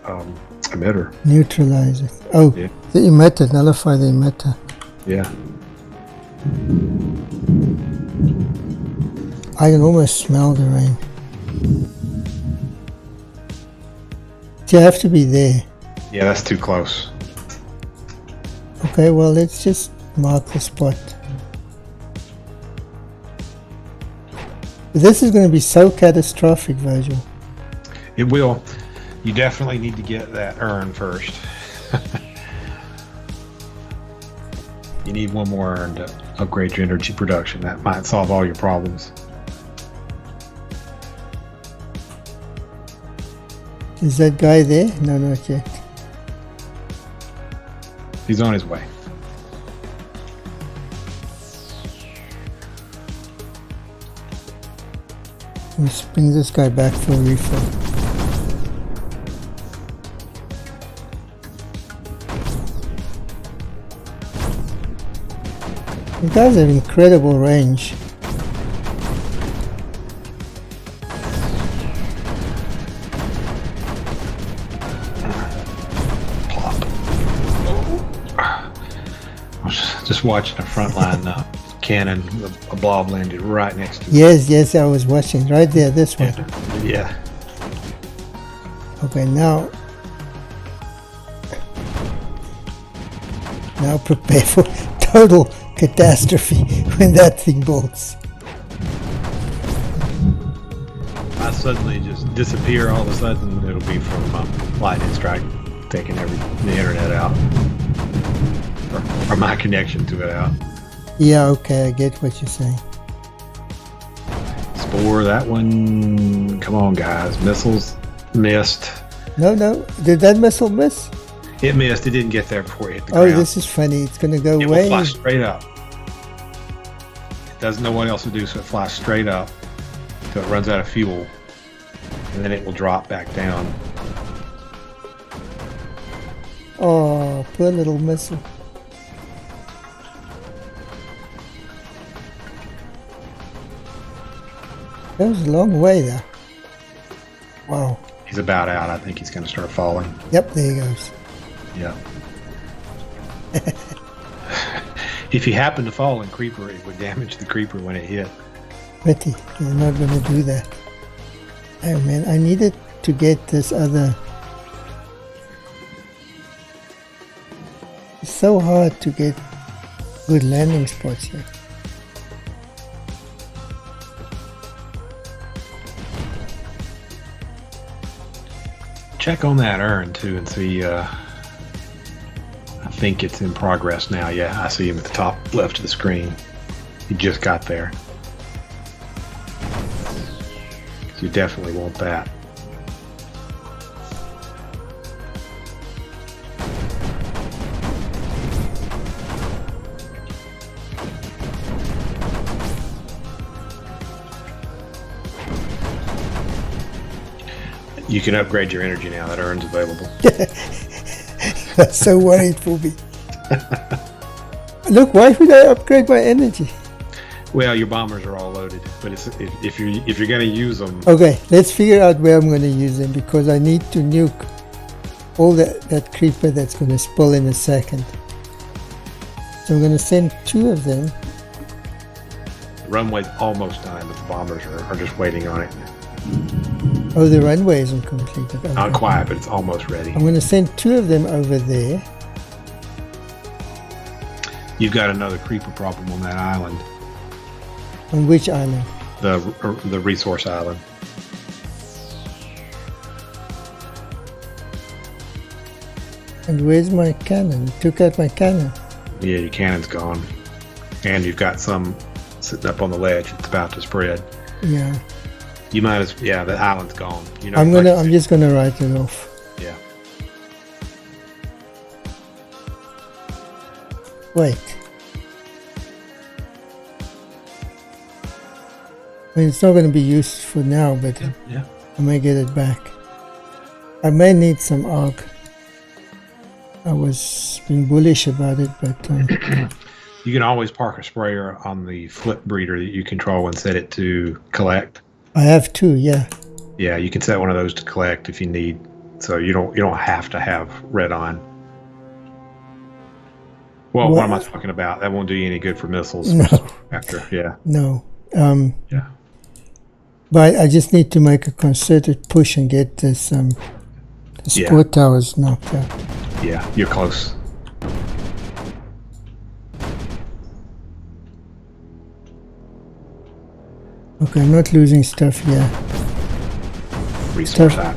emitter. Neutralize it. Oh, yeah. The emitter, nullify the emitter. Yeah. I can almost smell the rain. Do you have to be there? Yeah, that's too close. Okay, well, let's just mark the spot. This is going to be so catastrophic, Virgil. It will. You definitely need to get that urn first. You need one more urn to upgrade your energy production. That might solve all your problems. Is that guy there? No, not yet. He's on his way. Let's bring this guy back for a refill. The guys have incredible range. Just watching the front line cannon, a blob landed right next to it. Yes, I was watching right there, this one. Yeah. Okay, now prepare for total catastrophe when that thing bolts. I suddenly just disappear all of a sudden. It'll be from lightning strike taking the internet out. Or my connection to it out. Yeah, okay, I get what you're saying. Spore, that one. Come on, guys. Missiles missed. No. Did that missile miss? It missed. It didn't get there before it hit the ground. Oh, this is funny. It's going to go It way... will fly straight up. It doesn't know what else to do, so it flies straight up until it runs out of fuel. And then it will drop back down. Oh, poor little missile. That was a long way there. Wow. He's about out. I think he's going to start falling. Yep, there he goes. Yeah. If you happen to fall in creeper, it would damage the creeper when it hit. Pity, you're not going to do that. Oh man, I needed to get this other... It's so hard to get good landing spots here. Check on that urn too and see. I think it's in progress now. Yeah, I see him at the top left of the screen. He just got there. You definitely want that. You can upgrade your energy now. That urn's available. That's so worried for me. Look, why would I upgrade my energy? Well, your bombers are all loaded, but it's, if you're going to use them. Okay, let's figure out where I'm going to use them because I need to nuke all that creeper that's going to spill in a second. So I'm going to send 2 of them. The runway's almost done, but the bombers are just waiting on it. Oh, the runway isn't completed. Okay. Not quite, but it's almost ready. I'm going to send 2 of them over there. You've got another creeper problem on that island. On which island? The resource island. And where's my cannon? You took out my cannon. Yeah, your cannon's gone. And you've got some sitting up on the ledge. It's about to spread. Yeah. You might as yeah, the island's gone. You know, I'm just gonna write it off. Yeah. Wait. I mean, it's not going to be used for now, but yeah. I may get it back. I may need some arc. I was being bullish about it, but... You can always park a sprayer on the flip breeder that you control and set it to collect. I have 2, yeah. Yeah, you can set one of those to collect if you need. So you don't have to have red on. Well, what am I talking about? That won't do you any good for missiles. No. After, yeah. No. Yeah. But I just need to make a concerted push and get this the support towers knocked out. Yeah, you're close. Okay, I'm not losing stuff here. Resource that.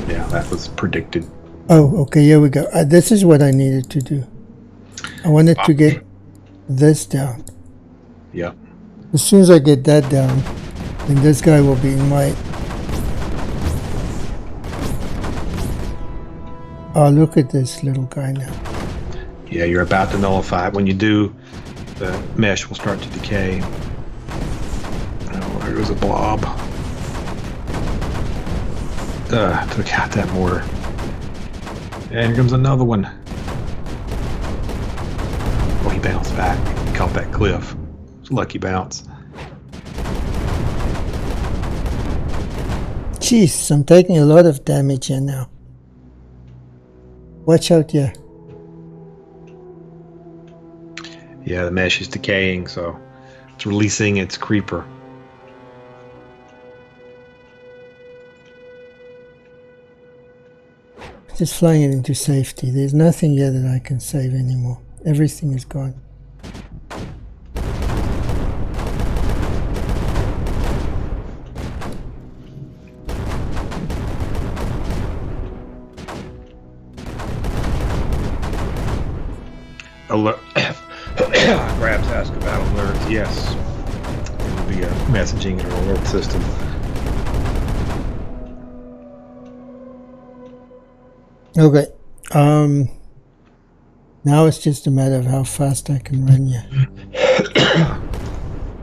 Yeah, that was predicted. Oh, okay, here we go. This is what I needed to do. I wanted to get this down. Yep. As soon as I get that down, then this guy will be in my... Oh, look at this little guy now. Yeah, you're about to nullify it. When you do, the mesh will start to decay. Oh, there was a blob. Took out that mortar. And here comes another one. Oh, he bounced back. He caught that cliff. It's a lucky bounce. Jeez, I'm taking a lot of damage here now. Watch out here. Yeah, the mesh is decaying, so it's releasing its creeper. Just flying it into safety. There's nothing here that I can save anymore. Everything is gone. Alert. Grabs ask about alerts. Yes. It would be a messaging and alert system. Okay. Now it's just a matter of how fast I can run you.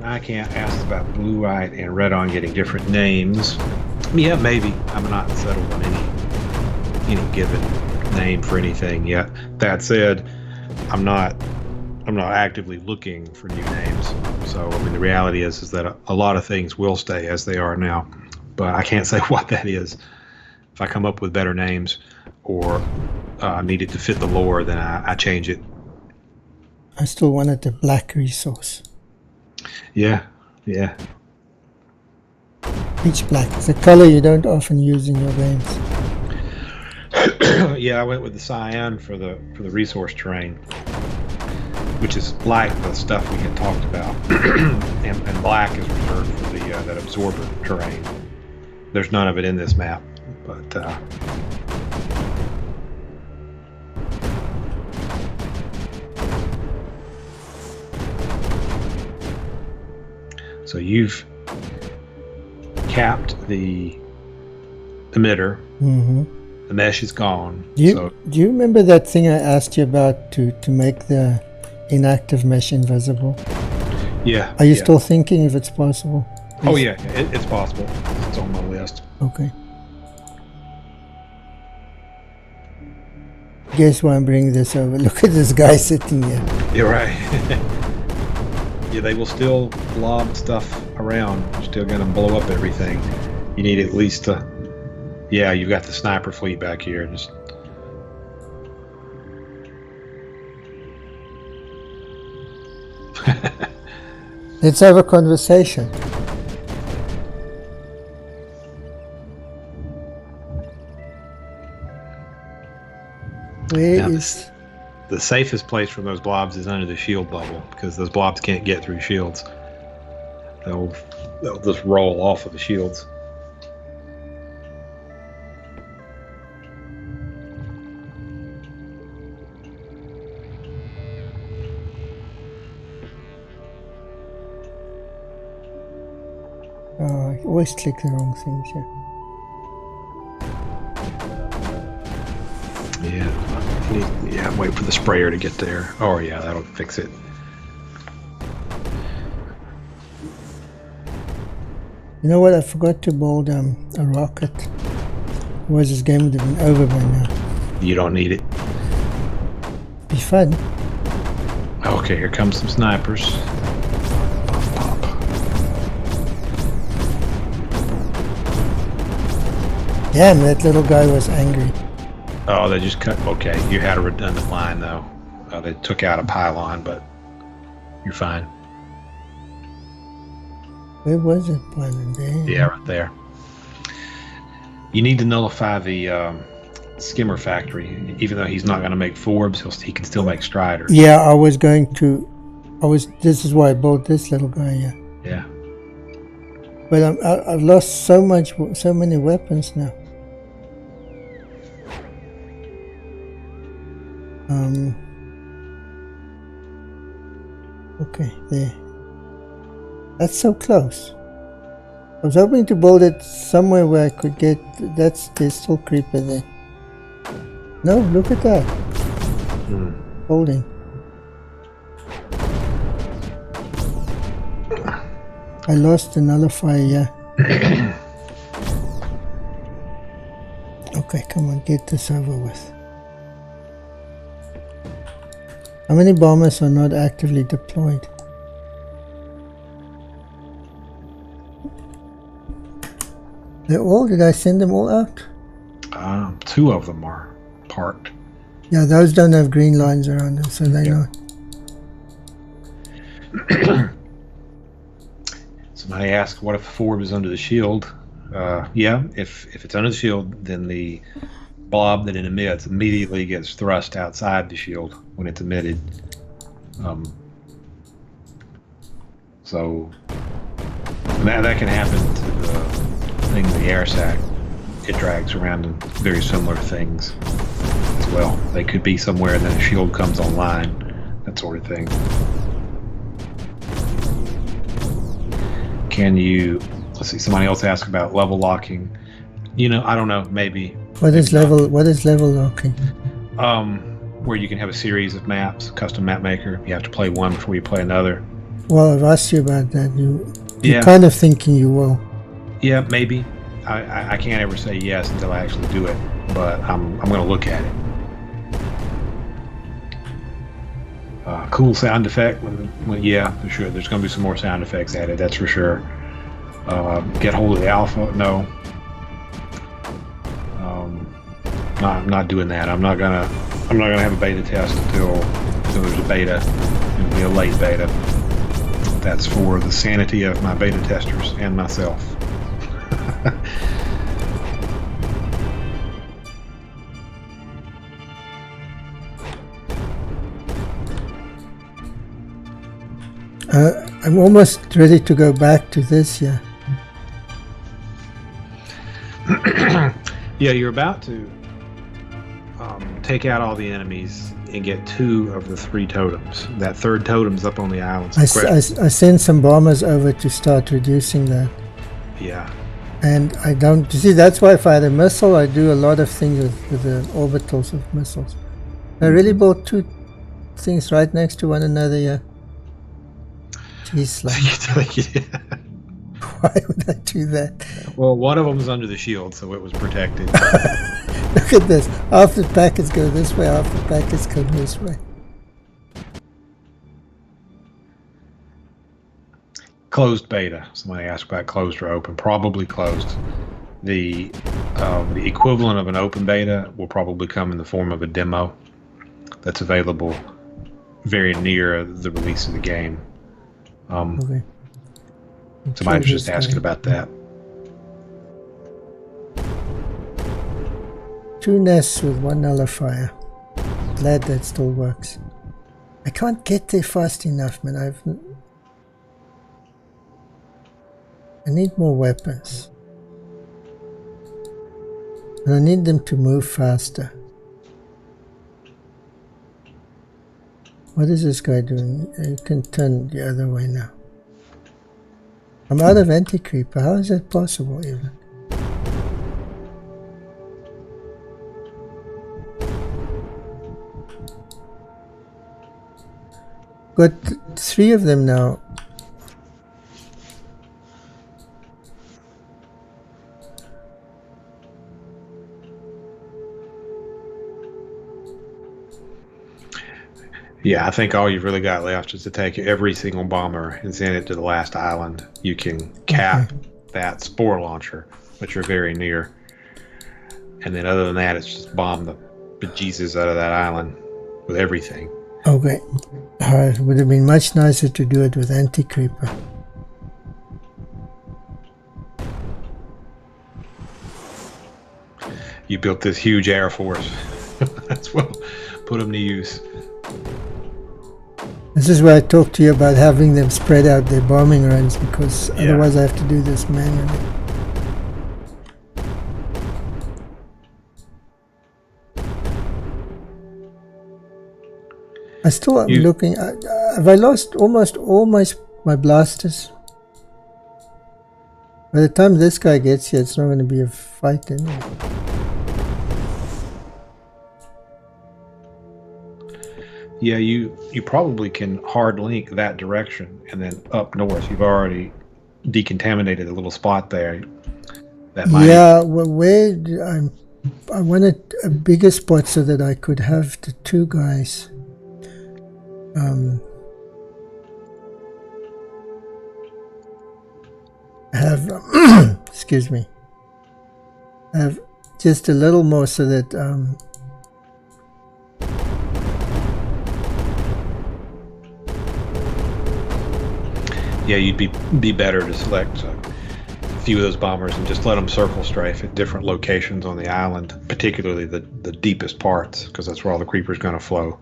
I can't ask about blue-eyed and red-on getting different names. Yeah, maybe. I'm not settled on any given name for anything yet. That said, I'm not actively looking for new names. So I mean, the reality is that a lot of things will stay as they are now, but I can't say what that is. If I come up with better names, or need it to fit the lore, then I change it. I still wanted the black resource. Yeah, yeah. Pitch black. It's a color you don't often use in your games. Yeah, I went with the cyan for the resource terrain, which is like the stuff we had talked about, and black is reserved for the that absorber terrain. There's none of it in this map, but so you've capped the emitter. Mm-hmm. The mesh is gone. Do you remember that thing I asked you about to make the inactive mesh invisible? Yeah. Are you still thinking if it's possible? Oh yeah, it's possible. It's on my list. Okay. Guess why I'm bringing this over? Look at this guy sitting here. You're right. Yeah, they will still lob stuff around. You're still going to blow up everything. You need at least to... Yeah, you've got the sniper fleet back here. Just... Let's have a conversation. Where is... The safest place for those blobs is under the shield bubble, because those blobs can't get through shields. They'll just roll off of the shields. Oh, I always click the wrong things here. Yeah, wait for the sprayer to get there. Oh yeah, that'll fix it. You know what? I forgot to build a rocket. Otherwise this game would have been over by now. You don't need it. Be fun. Okay, here comes some snipers. Pop, pop. Damn, that little guy was angry. Oh, they just cut. Okay, you had a redundant line though. They took out a pylon, but you're fine. Where was it? There. Yeah, right there. You need to nullify the skimmer factory. Even though he's not going to make Forbes, he can still make Striders. Yeah, I was going to. This is why I bought this little guy here. Yeah. But I've lost so many weapons now. Okay, there. That's so close. I was hoping to build it somewhere where I could get... There's still creeper there. No, look at that. Holding. I lost the nullifier, yeah. Okay, come on, get this over with. How many bombers are not actively deployed? They're all? Did I send them all out? 2 of them are parked. Yeah, those don't have green lines around them, so they don't. Somebody asked, what if Forb is under the shield? Yeah, if it's under the shield, then the blob that it emits immediately gets thrust outside the shield when it's emitted. So that can happen to the thing, the air sac. It drags around in very similar things as well. They could be somewhere and then a shield comes online, that sort of thing. Can you, let's see, somebody else asked about level locking. You know, I don't know, maybe. What is level locking? Where you can have a series of maps, custom map maker. You have to play one before you play another. Well, I've asked you about that. You're Yeah. kind of thinking you will. Yeah, maybe. I can't ever say yes until I actually do it, but I'm going to look at it. Cool sound effect. Yeah, for sure. There's going to be some more sound effects added. That's for sure. Get hold of the alpha. No. I'm not doing that. I'm not gonna have a beta test until there's a beta. It'll be a late beta. That's for the sanity of my beta testers and myself. I'm almost ready to go back to this, yeah. Yeah, you're about to take out all the enemies and get 2 of the 3 totems. That third totem's up on the island. I send some bombers over to start reducing that. Yeah. And I don't... You see, that's why if I had a missile, I do a lot of things with the orbitals of missiles. I really bought 2 things right next to one another, yeah. Jeez, like... Why would I do that? Well, one of them was under the shield, so it was protected. Look at this. Half the packets go this way, half the packets come this way. Closed beta. Somebody asked about closed or open. Probably closed. The equivalent of an open beta will probably come in the form of a demo that's available very near the release of the game. Okay. Somebody was just asking about that. 2 nests with 1 nullifier. Glad that still works. I can't get there fast enough, man. I need more weapons. And I need them to move faster. What is this guy doing? You can turn the other way now. I'm out of anti-creeper. How is that possible even? Got 3 of them now. Yeah, I think all you've really got left is to take every single bomber and send it to the last island. You can cap that spore launcher, which you're very near. And then other than that, it's just bomb the bejesus out of that island with everything. Okay. It would have been much nicer to do it with anti-creeper. You built this huge air force. That's well, put them to use. This is where I talked to you about having them spread out their bombing runs, because otherwise I have to do this manually. I still am looking. Have I lost almost all my blasters? By the time this guy gets here, it's not going to be a fight anyway. Yeah, you probably can hard link that direction and then up north. You've already decontaminated a little spot there. That might... Yeah, well, where I wanted a bigger spot so that I could have the 2 guys. Have excuse me. Have just a little more so that yeah, you'd be better to select a few of those bombers and just let them circle strafe at different locations on the island, particularly the deepest parts, because that's where all the creepers going to flow.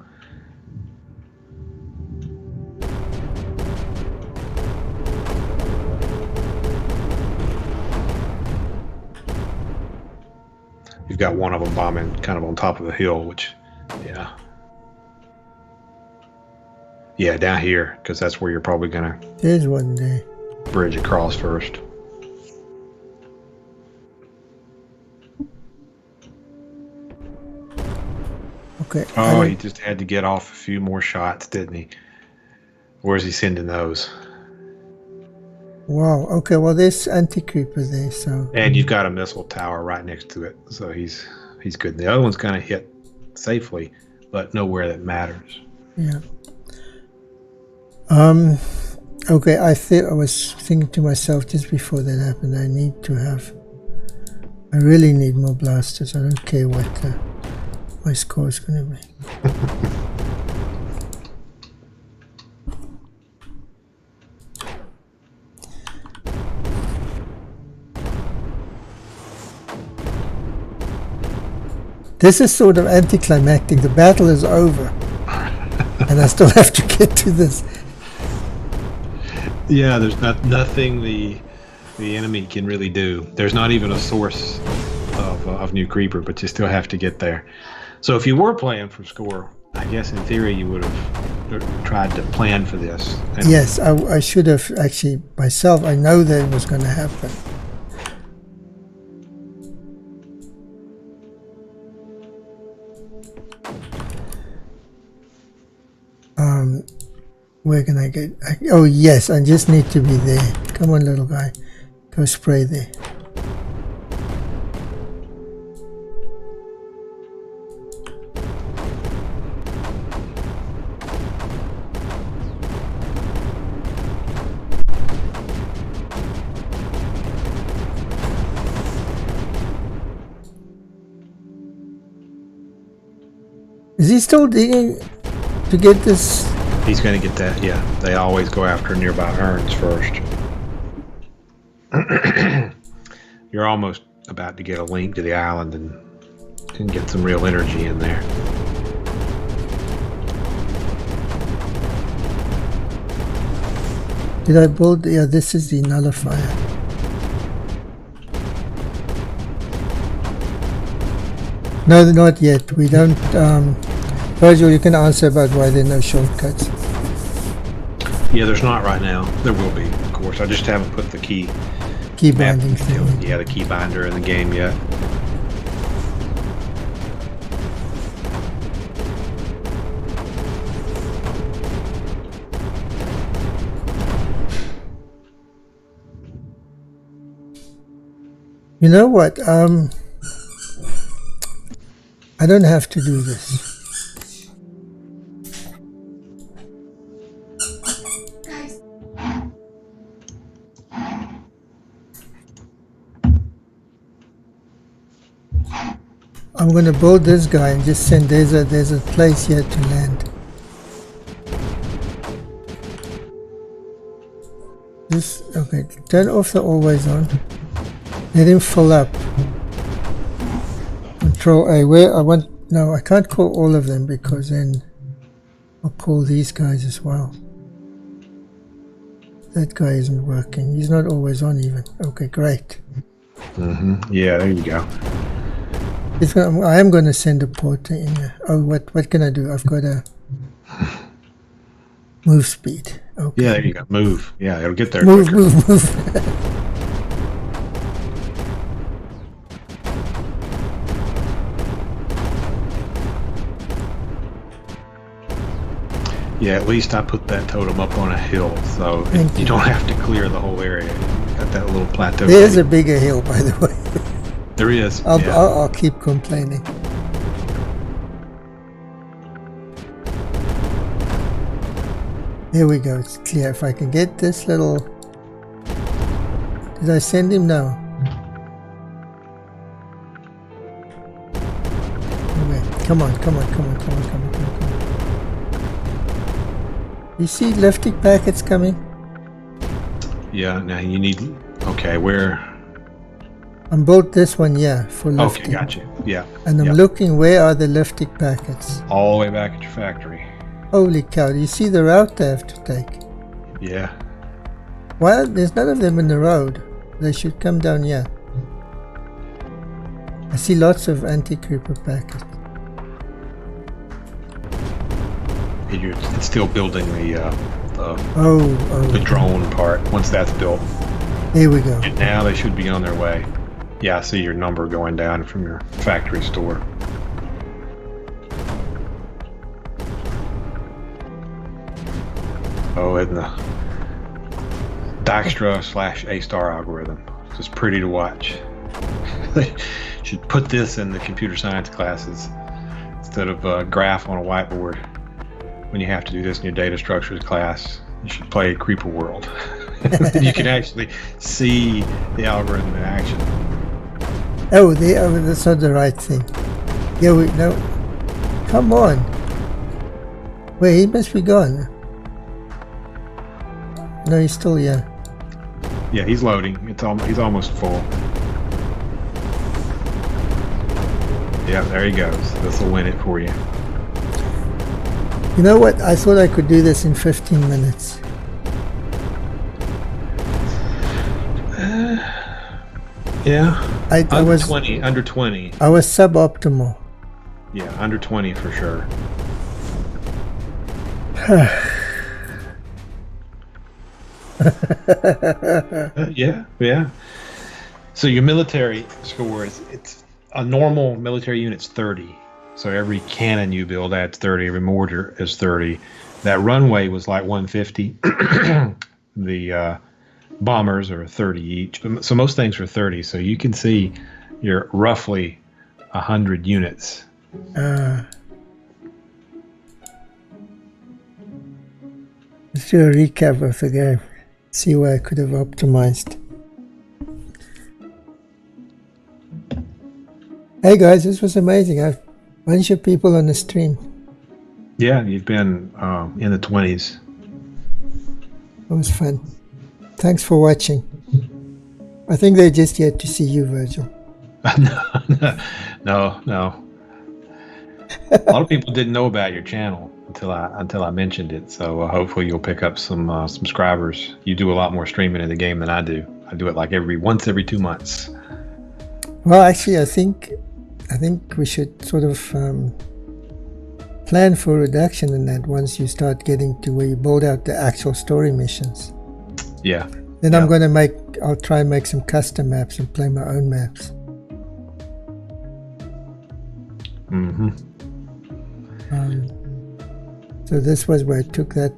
You've got one of them bombing kind of on top of the hill, which, yeah, down here, because that's where you're probably gonna. There's one there. Bridge across first. Okay. Oh, he just had to get off a few more shots, didn't he? Where's he sending those? Wow. Okay. Well, there's anti-creeper there, so. And you've got a missile tower right next to it, so he's good. The other one's gonna hit safely, but nowhere that matters. Yeah. Okay. I was thinking to myself just before that happened. I really need more blasters. I don't care what. my score is going to be. This is sort of anticlimactic. The battle is over. And I still have to get to this. Yeah, there's nothing the enemy can really do. There's not even a source of new creeper, but you still have to get there. So if you were playing for score, I guess in theory you would have tried to plan for this. Yes, I should have actually myself. I know that it was going to happen. Where can I get? Oh yes, I just need to be there. Come on, little guy, go spray there. Is he still digging to get this? He's going to get that, yeah. They always go after nearby urns first. You're almost about to get a link to the island and get some real energy in there. Did I build? Yeah, this is the nullifier. No, not yet. We don't. Virgil, you can answer about why there are no shortcuts. Yeah, there's not right now. There will be, of course. I just haven't put the key binding thing. Yeah, the key binder in the game yet. You know what? I don't have to do this. I'm going to build this guy and just send, there's a place here to land. This, okay, turn off the always on. Let him fill up. Control A, where I want, no, I can't call all of them because then I'll call these guys as well. That guy isn't working, he's not always on even. Okay, great. Yeah, there you go. I am going to send a porter in here. Oh, what can I do? I've got a move speed. Okay. Yeah, there you go. Move. Yeah, it'll get there quicker. Move. Yeah, at least I put that totem up on a hill, so you don't have to clear the whole area. You got that little plateau. There's a bigger hill, by the way. There is. I'll keep complaining. Here we go. It's clear. If I can get this little... Did I send him now? Okay. Come on. You see lifting packets coming? Yeah, now you need... Okay, where... I'm built this one, yeah, for lifting. Okay, got you. Yeah. And I'm looking, where are the lifting packets? All the way back at your factory. Holy cow, do you see the route I have to take? Yeah. Well, there's none of them in the road. They should come down here. I see lots of anti-creeper packets. It's still building the drone part. Once that's built. Here we go. And now they should be on their way. Yeah, I see your number going down from your factory store. Oh, and the Dijkstra/A-star algorithm. It's just pretty to watch. They should put this in the computer science classes instead of a graph on a whiteboard. When you have to do this in your data structures class, you should play Creeper World. You can actually see the algorithm in action. Oh, that's not the right thing. Yeah, no. Come on. Wait, he must be gone. No, he's still here. Yeah, he's loading. He's almost full. Yeah, there he goes. This will win it for you. You know what? I thought I could do this in 15 minutes. Yeah. I was 20, under 20. I was suboptimal. Yeah, under 20 for sure. Yeah. So your military score it's a normal military unit's 30. So every cannon you build adds 30. Every mortar is 30. That runway was like 150. The bombers are 30 each. So most things are 30. So you can see you're roughly 100 units. Let's do a recap of the game. See where I could have optimized. Hey guys, this was amazing. I have a bunch of people on the stream. Yeah, you've been in the 20s. It was fun. Thanks for watching. I think they're just here to see you, Virgil. No. A lot of people didn't know about your channel until I mentioned it. So hopefully you'll pick up some subscribers. You do a lot more streaming in the game than I do. I do it like once every 2 months. Well, actually, I think we should sort of plan for reduction in that once you start getting to where you build out the actual story missions. Yeah. Then I'll try and make some custom maps and play my own maps. Mm-hmm. So this was where I took that.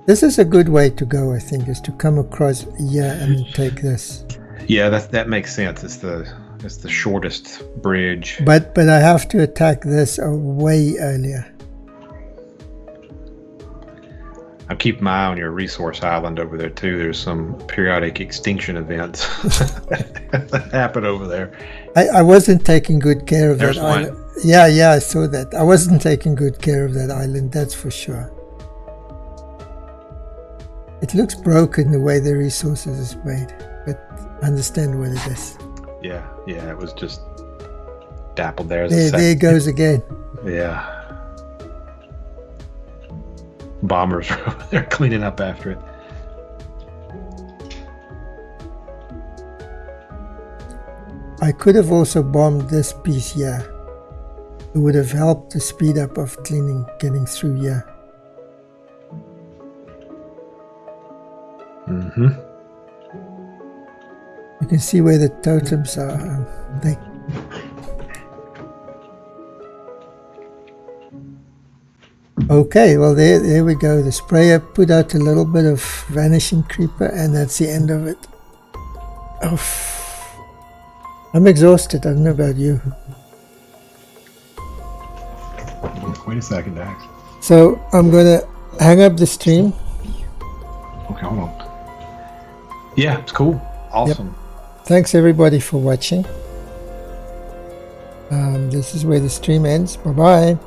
This is a good way to go, I think, is to come across here and take this. Yeah, that makes sense. It's the shortest bridge. But I have to attack this way earlier. I'm keeping my eye on your resource island over there too. There's some periodic extinction events that happen over there. I wasn't taking good care of There's that one. island. Yeah, I saw that. I wasn't taking good care of that island, that's for sure. It looks broken the way the resources is made, but I understand what it is. Yeah, it was just dappled there. There it goes again. Yeah. Bombers are over there cleaning up after it. I could have also bombed this piece here. It would have helped the speed up of getting through here. Mm-hmm. You can see where the totems are. Okay, well there we go. The sprayer put out a little bit of vanishing creeper, and that's the end of it. Oh, I'm exhausted. I don't know about you. Wait a second, Dax. So I'm gonna hang up the stream. Okay, hold on. Yeah, it's cool. Awesome. Yep. Thanks everybody for watching. This is where the stream ends. Bye-bye.